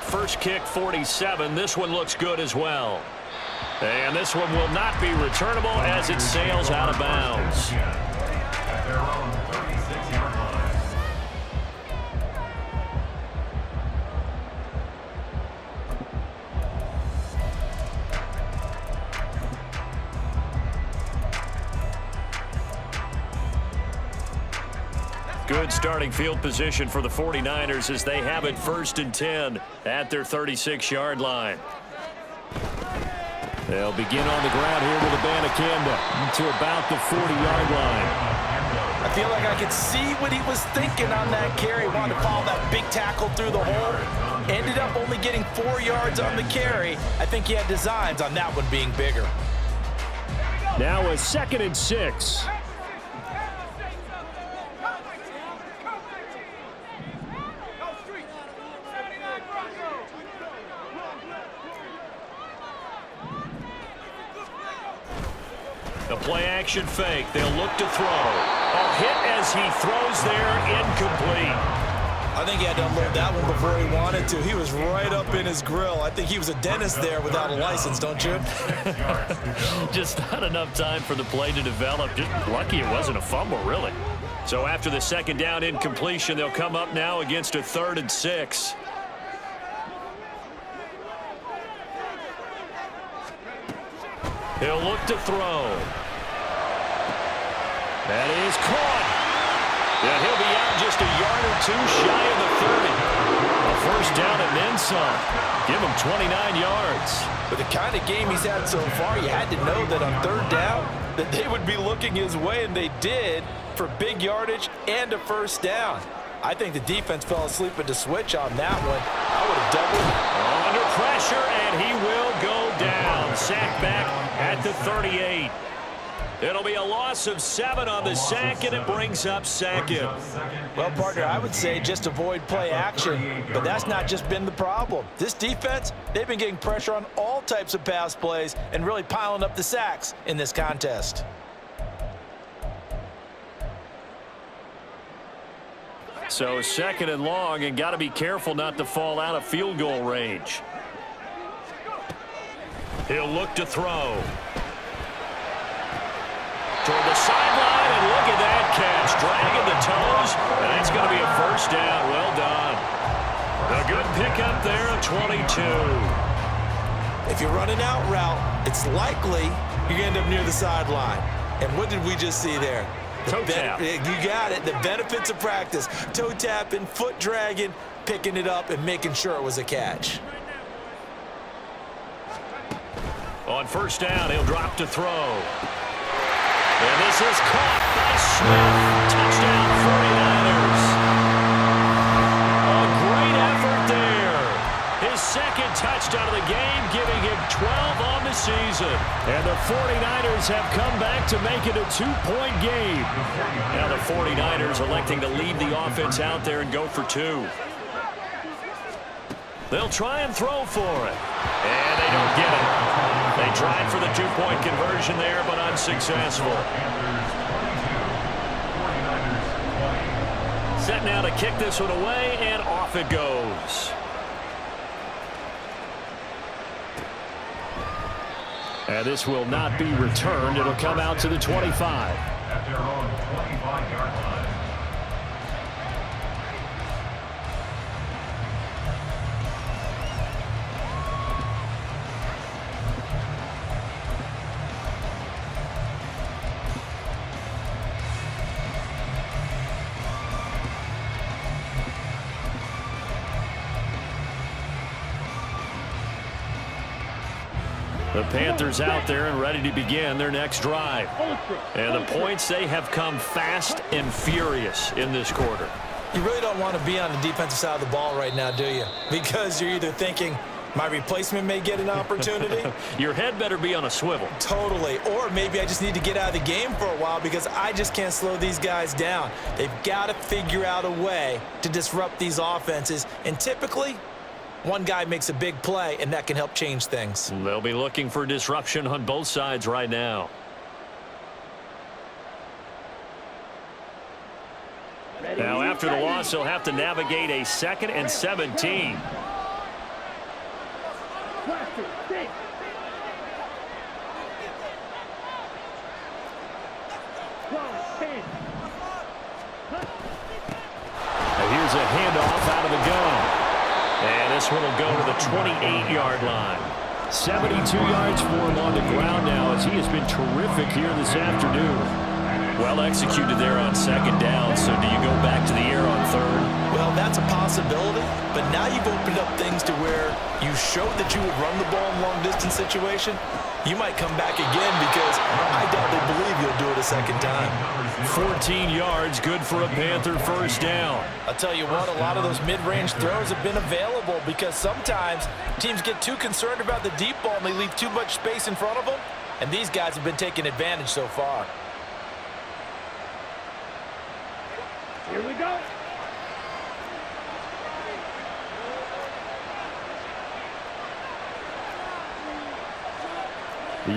First kick, 47. This one looks good as well. And this one will not be returnable as it sails out of bounds. At their own 36-yard line. Good starting field position for the 49ers as they have it 1st and 10 at their 36-yard line. They'll begin on the ground here with Abanikanda to about the 40-yard line. I feel like I could see what he was thinking on that carry. Wanted to follow that big tackle through the hole. Ended up only getting 4 yards on the carry. I think he had designs on that one being bigger. Now a 2nd and 6. The play-action fake. They'll look to throw. A hit as he throws there, incomplete. I think he had to unload that one before he wanted to. He was right up in his grill. I think he was a dentist there without a license, don't you? Just not enough time for the play to develop. Just lucky it wasn't a fumble, really. So after the 2nd down incompletion, they'll come up now against a 3rd and 6. He'll look to throw. That is caught. Yeah, he'll be out just a yard or 2 shy of the 30. A 1st down and then some. Give him 29 yards. With the kind of game he's had so far, you had to know that on 3rd down that they would be looking his way, and they did, for big yardage and a 1st down. I think the defense fell asleep at the switch on that one. I would have doubled. Under pressure, and he will go down. Sack back at the 38. It'll be a loss of 7 on the sack, and it brings up 2nd. Well, partner, I would say just avoid play action, but that's not just been the problem. This defense, they've been getting pressure on all types of pass plays and really piling up the sacks in this contest. So 2nd and long, and got to be careful not to fall out of field goal range. He'll look to throw. Toward the sideline, and look at that catch. Dragging the toes, and that's going to be a 1st down. Well done. A good pickup there of 22. If you're running out route, it's likely you're going to end up near the sideline. And what did we just see there? Toe tap. You got it. The benefits of practice. Toe tapping, foot dragging, picking it up, and making sure it was a catch. On 1st down, he'll drop to throw. And this is caught by Smith. Touchdown 49ers. A great effort there. His second touchdown of the game, giving him 12 on the season. And the 49ers have come back to make it a 2-point game. Now the 49ers electing to leave the offense out there and go for 2. They'll try and throw for it. And they don't get it. They tried for the 2-point conversion there, but unsuccessful. Set now to kick this one away, and off it goes. And this will not be returned. It'll come out to the 25. At their own 25-yard line. The Panthers out there and ready to begin their next drive. And the points, they have come fast and furious in this quarter. You really don't want to be on the defensive side of the ball right now, do you? Because you're either thinking, my replacement may get an opportunity. Your head better be on a swivel. Totally. Or maybe I just need to get out of the game for a while because I just can't slow these guys down. They've got to figure out a way to disrupt these offenses. And typically, one guy makes a big play, and that can help change things. They'll be looking for disruption on both sides right now. Now, after the loss, they'll have to navigate a 2nd and 17. Now here's a handoff out of the gun. And this one will go to the 28-yard line. 72 yards for him on the ground now as he has been terrific here this afternoon. Well executed there on 2nd down, so do you go back to the air on 3rd? Well, that's a possibility, but now you've opened up things to where you showed that you would run the ball in long-distance situation. You might come back again because I doubt they believe you'll do it a 2nd time. 14 yards, good for a Panther first down. I'll tell you what, a lot of those mid-range throws have been available because sometimes teams get too concerned about the deep ball and they leave too much space in front of them, and these guys have been taking advantage so far. Here we go.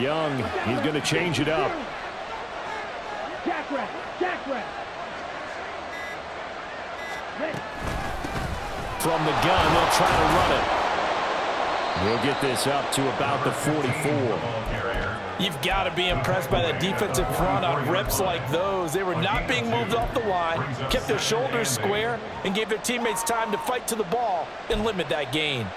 Young, he's going to change it up. Jackrabbit, jackrabbit. From the gun, they'll try to run it. We'll get this up to about the 44. You've got to be impressed by that defensive front on reps like those. They were not being moved off the line, kept their shoulders square, and gave their teammates time to fight to the ball and limit that gain.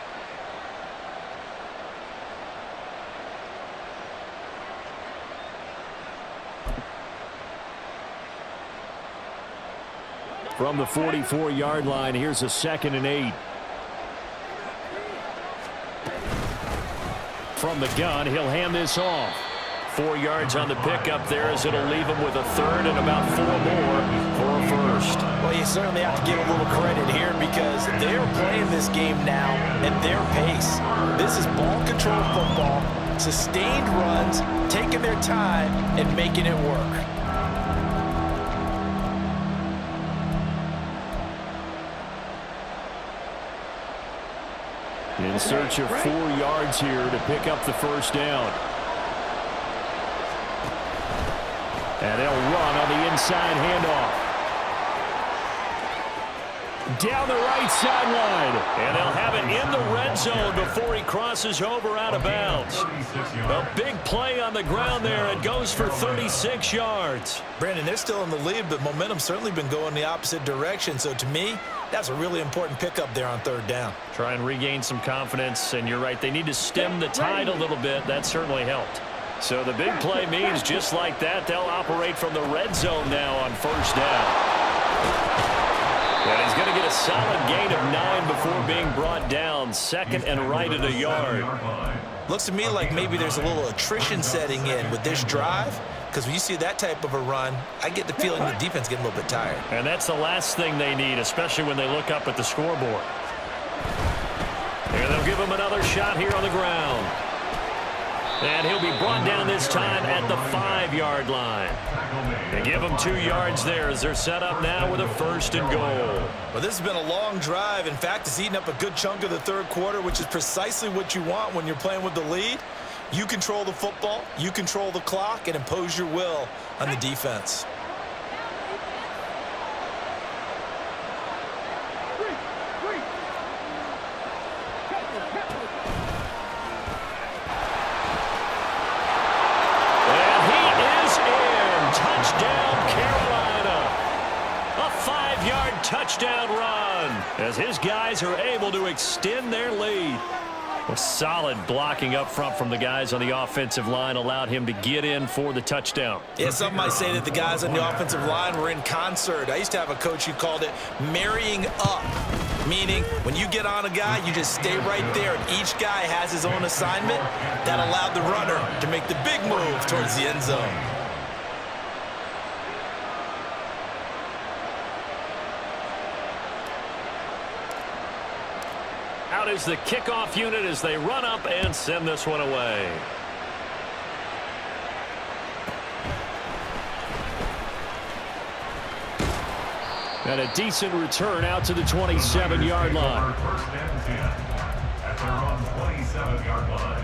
From the 44-yard line, here's a 2nd and 8. From the gun, he'll hand this off. 4 yards on the pickup there as it'll leave him with a 3rd and about 4 more for a first. Well, you certainly have to give a little credit here because they're playing this game now at their pace. This is ball control football, sustained runs, taking their time and making it work. In search of 4 yards here to pick up the first down. And they'll run on the inside handoff. Down the right sideline. And they'll have it in the red zone before he crosses over out of bounds. A big play on the ground there. It goes for 36 yards. Brandon, they're still in the lead, but momentum's certainly been going the opposite direction. So to me, that's a really important pickup there on 3rd down. Try and regain some confidence, and you're right, they need to stem the tide a little bit. That certainly helped. So the big play means just like that, they'll operate from the red zone now on 1st down. And he's going to get a solid gain of 9 before being brought down. 2nd and right at a yard. Looks to me like maybe there's a little attrition setting in with this drive. because when you see that type of a run, I get the feeling the defense getting a little bit tired. And that's the last thing they need, especially when they look up at the scoreboard. And they'll give him another shot here on the ground. And he'll be brought down this time at the 5-yard line. They give him 2 yards there as they're set up now with a 1st and goal. Well, this has been a long drive. In fact, it's eaten up a good chunk of the 3rd quarter, which is precisely what you want when you're playing with the lead. You control the football, you control the clock, and impose your will on the defense. Touchdown run as his guys are able to extend their lead. A solid blocking up front from the guys on the offensive line allowed him to get in for the touchdown. Yeah, some might say that the guys on the offensive line were in concert. I used to have a coach who called it marrying up, meaning when you get on a guy, you just stay right there, and each guy has his own assignment. That allowed the runner to make the big move towards the end zone. Out is the kickoff unit as they run up and send this one away. And a decent return out to the 27-yard line. 1st and 10 at their own 27-yard line.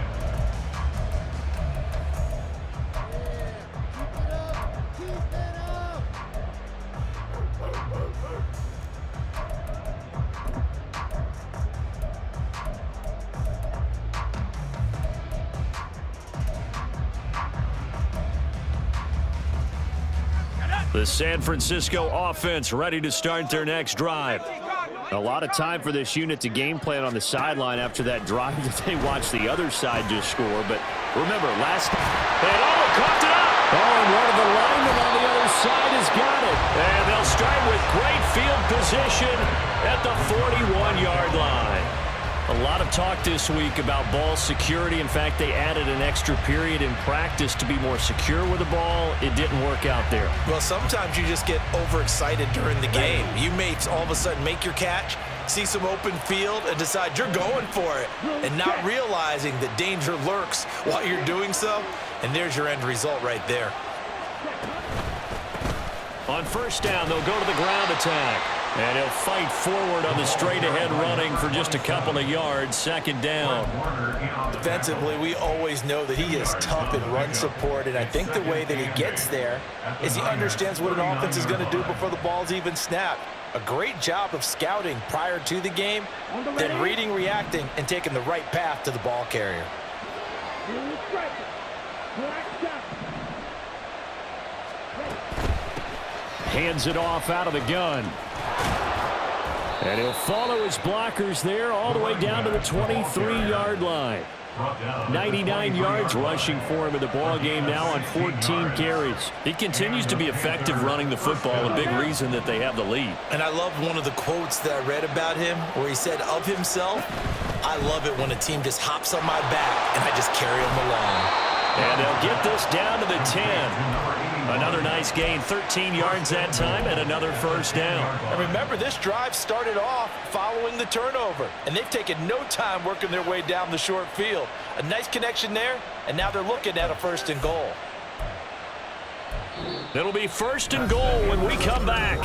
The San Francisco offense ready to start their next drive. A lot of time for this unit to game plan on the sideline after that drive that they watched the other side just score. But remember, coughed it up. Oh, and one of the linemen on the other side has got it. And they'll start with great field position at the 41-yard line. A lot of talk this week about ball security. In fact, they added an extra period in practice to be more secure with the ball. It didn't work out there. Well, sometimes you just get overexcited during the game. You may all of a sudden make your catch, see some open field, and decide you're going for it, and not realizing that danger lurks while you're doing so. And there's your end result right there. On 1st down, they'll go to the ground attack. And he'll fight forward on the straight-ahead running for just a couple of yards. 2nd down. Defensively, we always know that he is tough in run support, and I think the way that he gets there is he understands what an offense is going to do before the ball's even snapped. A great job of scouting prior to the game, then reading, reacting, and taking the right path to the ball carrier. Hands it off out of the gun. And he'll follow his blockers there all the way down to the 23-yard line. 99 yards rushing for him in the ball game now on 14 carries. He continues to be effective running the football, a big reason that they have the lead. And I love one of the quotes that I read about him where he said of himself, "I love it when a team just hops on my back and I just carry them along." And they'll get this down to the 10. Another nice gain, 13 yards that time, and another 1st down. And remember, this drive started off following the turnover, and they've taken no time working their way down the short field. A nice connection there, and now they're looking at a 1st and goal. It'll be 1st and goal when we come back.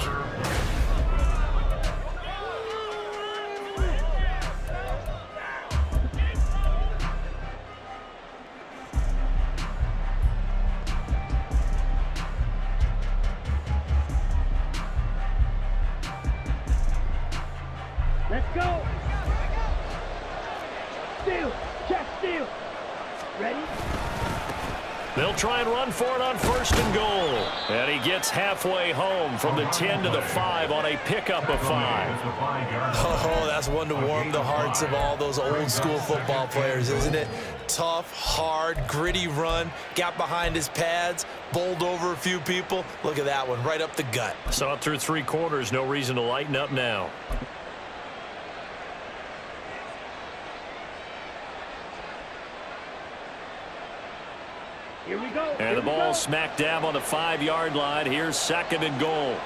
Let's go. Steal. Check steal. Ready? They'll try and run for it on 1st and goal. And he gets halfway home from the 10 to the 5 on a pickup of 5. Oh, that's one to warm the hearts of all those old school football players, isn't it? Tough, hard, gritty run, got behind his pads, bowled over a few people. Look at that one, right up the gut. Saw it through 3 quarters, no reason to lighten up now. Here we go. And the ball smack dab on the 5-yard line. Here's 2nd and goal.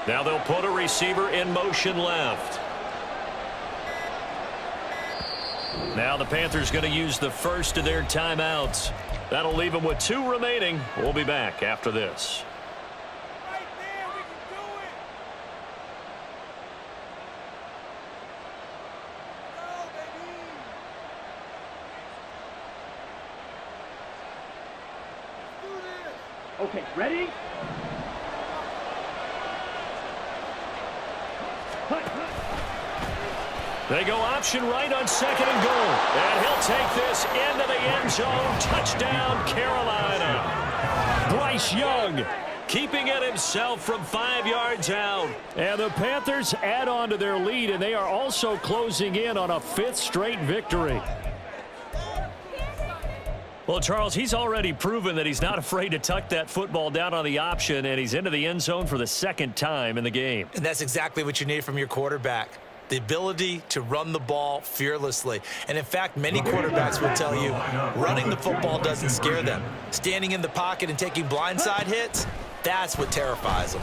Now they'll put a receiver in motion left. Now the Panthers going to use the first of their timeouts. That'll leave them with 2 remaining. We'll be back after this. Okay, ready? They go option right on 2nd and goal. And he'll take this into the end zone. Touchdown, Carolina. Bryce Young keeping it himself from 5 yards out. And the Panthers add on to their lead, and they are also closing in on a 5th straight victory. Well, Charles, he's already proven that he's not afraid to tuck that football down on the option, and he's into the end zone for the 2nd time in the game. And that's exactly what you need from your quarterback. The ability to run the ball fearlessly. And in fact, many quarterbacks will tell you running the football doesn't scare them. Standing in the pocket and taking blindside hits, that's what terrifies them.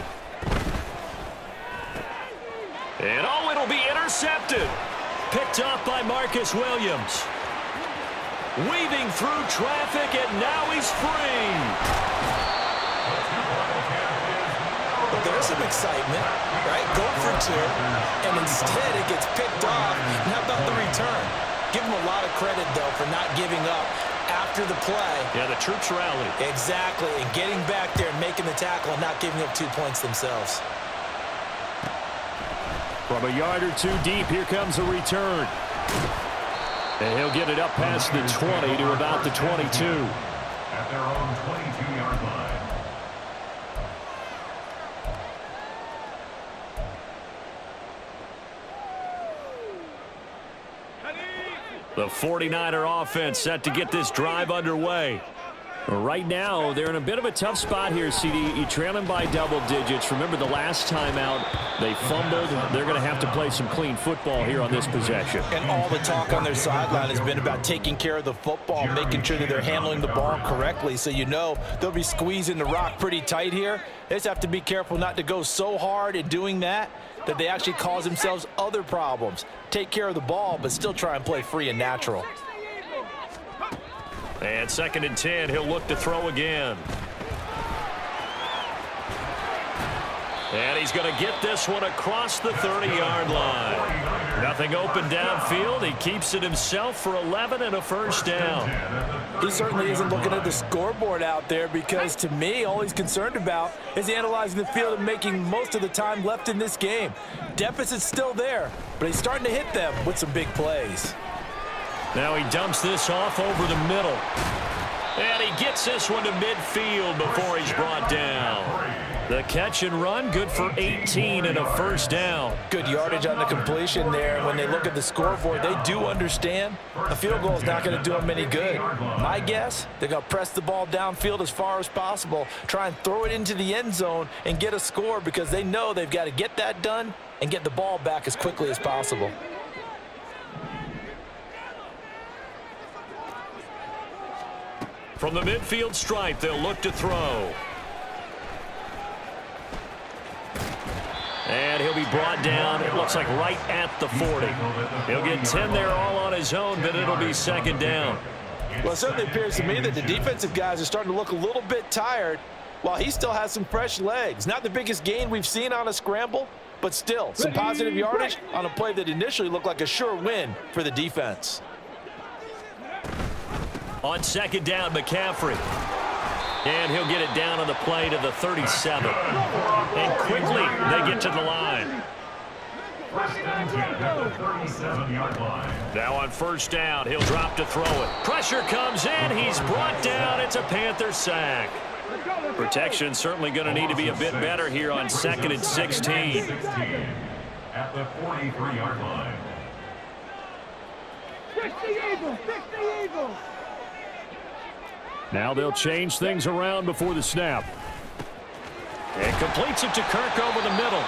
And oh, it'll be intercepted. Picked off by Marcus Williams. Weaving through traffic, and now he's free. But there's some excitement, right? Go for 2, and instead it gets picked off. And how about the return? Give him a lot of credit, though, for not giving up after the play. Yeah, the troops rallied. Exactly, and getting back there and making the tackle and not giving up 2 points themselves. From a yard or 2 deep, here comes a return. And he'll get it up past the 20 to about the 22. At their own 22-yard line. The 49er offense set to get this drive underway. Right now, they're in a bit of a tough spot here, CD. You trail them by double digits. Remember the last time out, they fumbled. They're going to have to play some clean football here on this possession. And all the talk on their sideline has been about taking care of the football, making sure that they're handling the ball correctly. So you know they'll be squeezing the rock pretty tight here. They just have to be careful not to go so hard at doing that they actually cause themselves other problems. Take care of the ball, but still try and play free and natural. And 2nd and 10, he'll look to throw again. And he's going to get this one across the 30-yard line. Nothing open downfield. He keeps it himself for 11 and a first down. He certainly isn't looking at the scoreboard out there because, to me, all he's concerned about is analyzing the field and making most of the time left in this game. Deficit's still there, but he's starting to hit them with some big plays. Now he dumps this off over the middle. And he gets this one to midfield before he's brought down. The catch and run, good for 18 and a first down. Good yardage on the completion there. When they look at the scoreboard, they do understand a field goal is not going to do them any good. My guess, they're going to press the ball downfield as far as possible, try and throw it into the end zone and get a score because they know they've got to get that done and get the ball back as quickly as possible. From the midfield stripe, they'll look to throw. And he'll be brought down, it looks like right at the 40. He'll get 10 there all on his own, but it'll be 2nd down. Well, it certainly appears to me that the defensive guys are starting to look a little bit tired while he still has some fresh legs. Not the biggest gain we've seen on a scramble, but still some positive yardage on a play that initially looked like a sure win for the defense. On 2nd down, McCaffrey. And he'll get it down on the play to the 37. And quickly, they get to the line. First and 10 at the 37-yard line. Now on 1st down, he'll drop to throw it. Pressure comes in. He's brought down. It's a Panther sack. Protection certainly going to need to be a bit better here on 2nd and 16. At the 43-yard line. Fix the eagle! Fix the eagle! Now they'll change things around before the snap. And completes it to Kirk over the middle.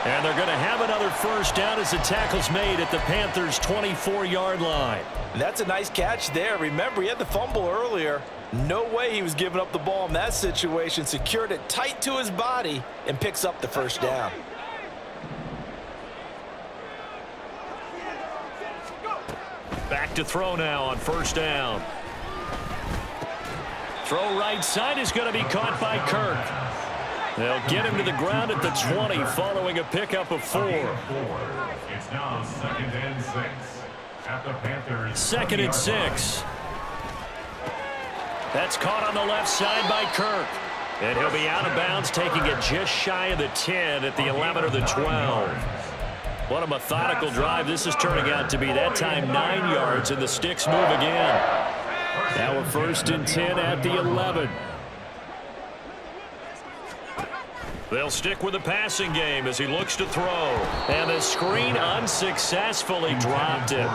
And they're going to have another first down as the tackle's made at the Panthers' 24-yard line. That's a nice catch there. Remember, he had the fumble earlier. No way he was giving up the ball in that situation. Secured it tight to his body and picks up the first down. Back to throw now on first down. Throw right side is going to be caught by Kirk. They'll get him to the ground at the 20 following a pickup of 4. It's now 2nd and 6 at the Panthers. 2nd and 6. That's caught on the left side by Kirk. And he'll be out of bounds, taking it just shy of the 10 at the 11 or the 12. What a methodical drive this is turning out to be. That time 9 yards, and the sticks move again. Now a 1st and 10 at the 11. They'll stick with the passing game as he looks to throw. And the screen unsuccessfully dropped it.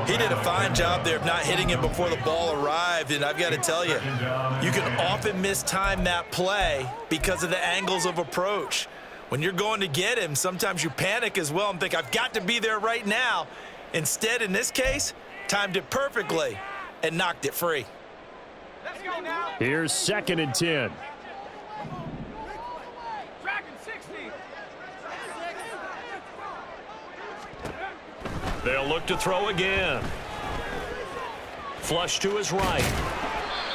He did a fine job there of not hitting him before the ball arrived. And I've got to tell you, you can often mistime that play because of the angles of approach. When you're going to get him, sometimes you panic as well and think, I've got to be there right now. Instead, in this case, timed it perfectly and knocked it free. Let's go now. Here's 2nd and 10. They'll look to throw again. Flush to his right.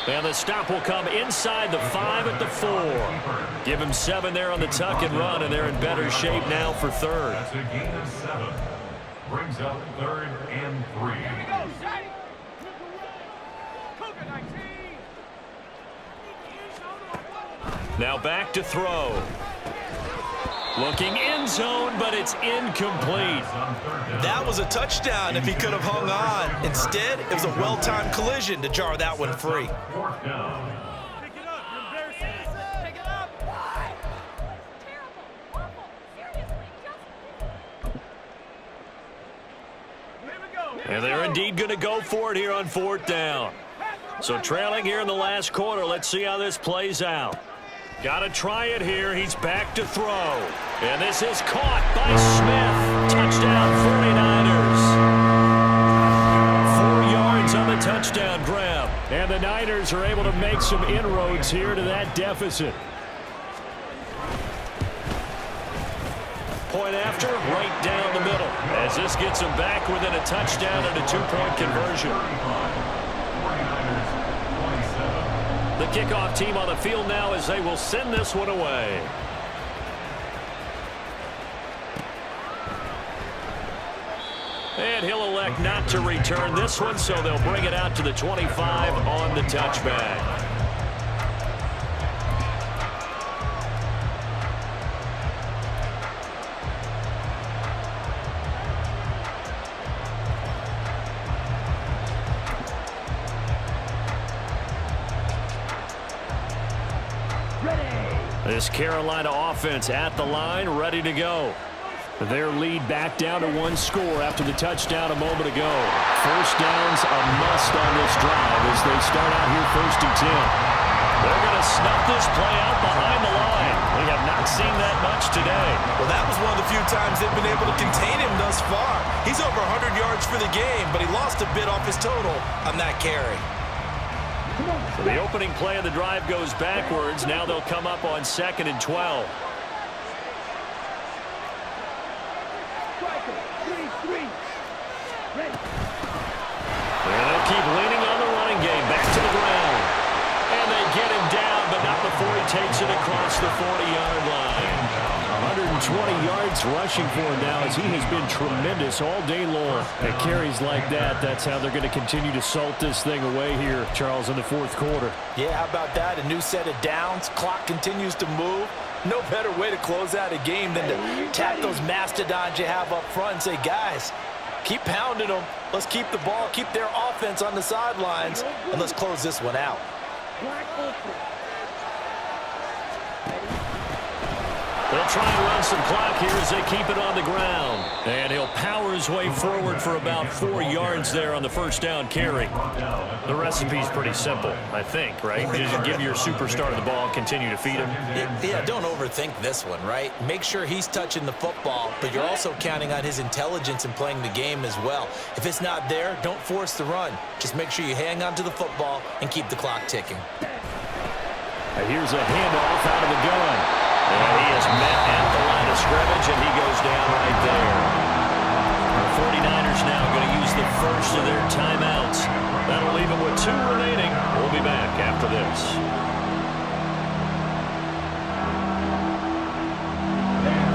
And the stop will come inside the 5 at the 4. Give him 7 there on the tuck and run, and they're in better shape now for 3rd. That's a gain of 7. Brings up 3rd and 3. Now back to throw. Looking end zone, but it's incomplete. That was a touchdown if he could have hung on. Instead, it was a well-timed collision to jar that one free. 4th down. Pick it up. You're embarrassing. Pick it up. Here we go. And they're indeed going to go for it here on 4th down. So trailing here in the last quarter. Let's see how this plays out. Got to try it here. He's back to throw. And this is caught by Smith. Touchdown 49ers. 4 yards on the touchdown grab. And the Niners are able to make some inroads here to that deficit. Point after, right down the middle. As this gets them back within a touchdown and a 2-point conversion. The kickoff team on the field now as they will send this one away. And he'll elect not to return this one, so they'll bring it out to the 25 on the touchback. This Carolina offense at the line, ready to go. Their lead back down to 1 score after the touchdown a moment ago. First down's a must on this drive as they start out here 1st and 10. They're going to snuff this play out behind the line. We have not seen that much today. Well, that was one of the few times they've been able to contain him thus far. He's over 100 yards for the game, but he lost a bit off his total on that carry. The opening play of the drive goes backwards. Now they'll come up on 2nd and 12. And they'll keep leaning on the running game. Back to the ground. And they get him down, but not before he takes it across the 40-yard line. 120 yards rushing for him now as he has been tremendous all day long. At carries like that, that's how they're going to continue to salt this thing away here, Charles, in the 4th quarter. Yeah, how about that? A new set of downs. Clock continues to move. No better way to close out a game than to tap those mastodons you have up front and say, guys, keep pounding them. Let's keep the ball, keep their offense on the sidelines, and let's close this one out. They'll try and run some clock here as they keep it on the ground. And he'll power his way forward for about 4 yards there on the first down carry. The recipe's pretty simple, I think, right? Just give your superstar the ball and continue to feed him. Yeah, don't overthink this one, right? Make sure he's touching the football, but you're also counting on his intelligence in playing the game as well. If it's not there, don't force the run. Just make sure you hang on to the football and keep the clock ticking. And here's a handoff out of the gun. And he is met at the line of scrimmage, and he goes down right there. The 49ers now going to use the first of their timeouts. That'll leave them with 2 remaining. We'll be back after this.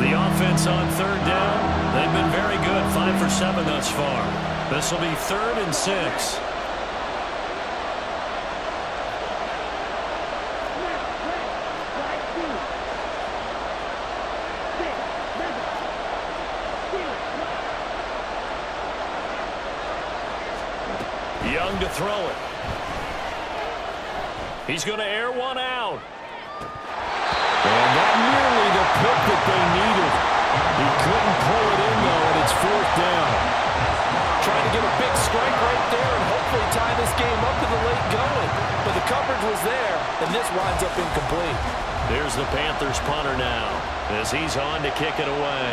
The offense on third down, they've been very good, 5 for 7 thus far. This will be 3rd and 6. Young to throw it. He's going to air one out. And not nearly the pick that they needed. He couldn't pull it in, though, and it's 4th down. Trying to get a big strike right there and hopefully tie this game up in the late going. But the coverage was there, and this winds up incomplete. There's the Panthers punter now as he's on to kick it away.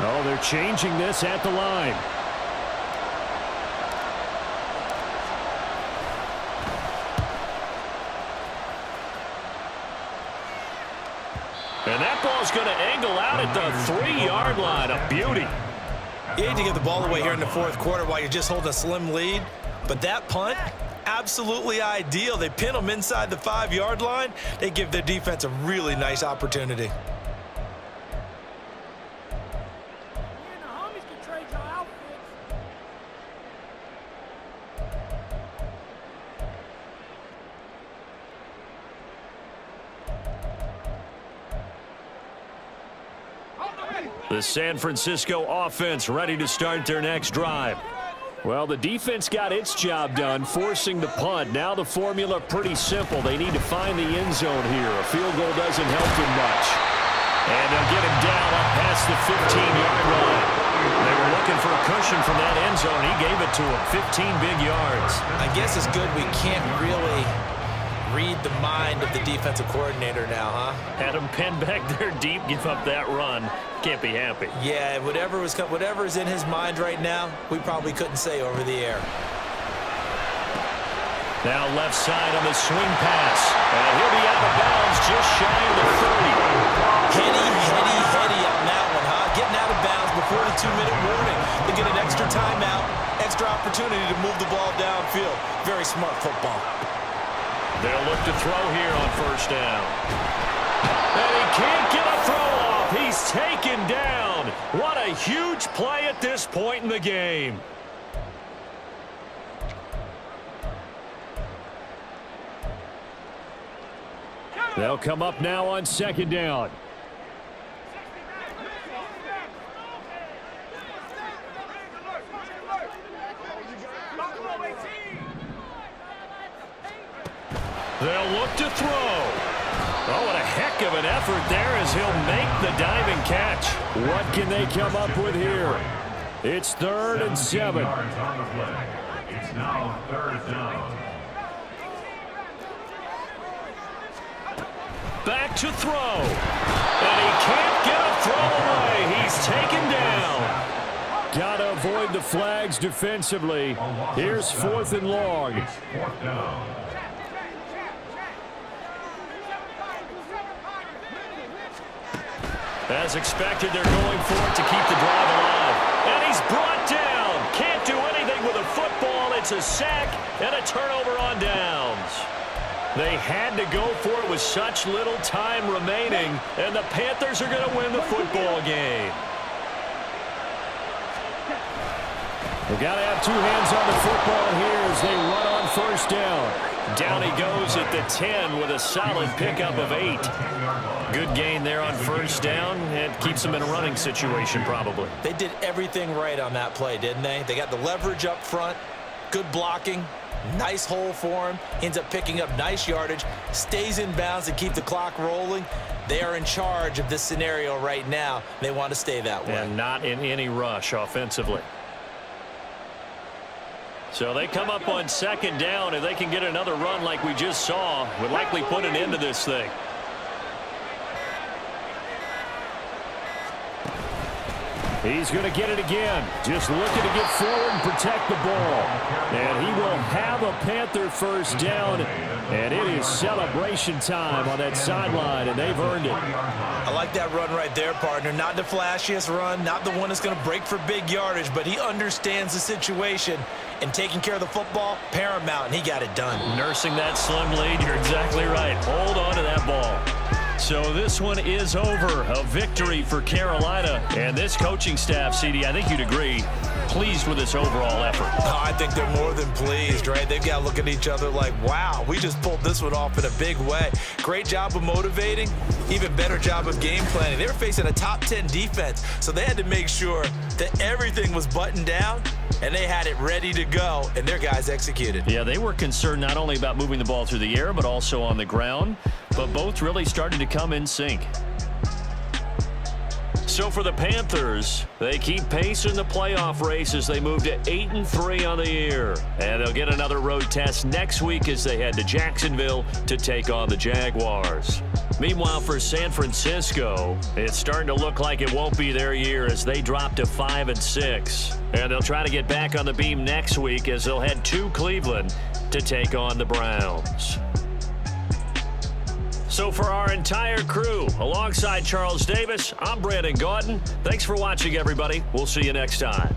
Oh, they're changing this at the line. And that ball's going to angle out at the 3-yard line. A beauty. You hate to give the ball away here in the 4th quarter while you're just holding a slim lead. But that punt, absolutely ideal. They pin them inside the 5-yard line. They give their defense a really nice opportunity. The San Francisco offense ready to start their next drive. Well, the defense got its job done, forcing the punt. Now the formula pretty simple. They need to find the end zone here. A field goal doesn't help them much. And they'll get him down up past the 15-yard line. They were looking for a cushion from that end zone. He gave it to him. 15 big yards. I guess it's good we can't really read the mind of the defensive coordinator now, huh? Had him pinned back there deep, give up that run. Can't be happy. Yeah, whatever's in his mind right now, we probably couldn't say over the air. Now left side on the swing pass. And he'll be out of bounds just shy of the 30. Heady on that one, huh? Getting out of bounds before the 2-minute warning. They get an extra timeout, extra opportunity to move the ball downfield. Very smart football. They'll look to throw here on first down. And he can't get a throw off. He's taken down. What a huge play at this point in the game. They'll come up now on second down. They'll look to throw. Oh, what a heck of an effort there as he'll make the diving catch. What can they come up with here? It's 3rd and 7. It's now 3rd down. Back to throw. And he can't get a throw away. He's taken down. Got to avoid the flags defensively. Here's 4th and long. It's 4th down. As expected, they're going for it to keep the drive alive. And he's brought down. Can't do anything with a football. It's a sack and a turnover on downs. They had to go for it with such little time remaining, and the Panthers are going to win the football game. They've got to have 2 hands on the football here as they run on first down. Down he goes at the 10 with a solid pickup of 8. Good gain there on first down, and keeps them in a running situation probably. They did everything right on that play, didn't they? They got the leverage up front, good blocking, nice hole for him, ends up picking up nice yardage, stays in bounds to keep the clock rolling. They are in charge of this scenario right now. They want to stay that way. And not in any rush offensively. So they come up on second down. If they can get another run like we just saw, would likely put an end to this thing. He's going to get it again. Just looking to get forward and protect the ball. And he will have a Panther first down. And it is celebration time on that sideline, and they've earned it. I like that run right there, partner. Not the flashiest run, not the one that's going to break for big yardage, but he understands the situation, and taking care of the football, paramount, and he got it done. Nursing that slim lead, you're exactly right. Hold on to that ball. So this one is over. A victory for Carolina. And this coaching staff, CD, I think you'd agree, pleased with this overall effort. Oh, I think they're more than pleased, right? They've got to look at each other like, wow, we just pulled this one off in a big way. Great job of motivating, even better job of game planning. They were facing a top 10 defense, so they had to make sure that everything was buttoned down, and they had it ready to go, and their guys executed. Yeah, they were concerned not only about moving the ball through the air, but also on the ground, but both really started to come in sync. So for the Panthers, they keep pace in the playoff race as they move to 8-3 on the year. And they'll get another road test next week as they head to Jacksonville to take on the Jaguars. Meanwhile, for San Francisco, it's starting to look like it won't be their year as they drop to 5-6. And they'll try to get back on the beam next week as they'll head to Cleveland to take on the Browns. So for our entire crew, alongside Charles Davis, I'm Brandon Gaudin. Thanks for watching, everybody. We'll see you next time.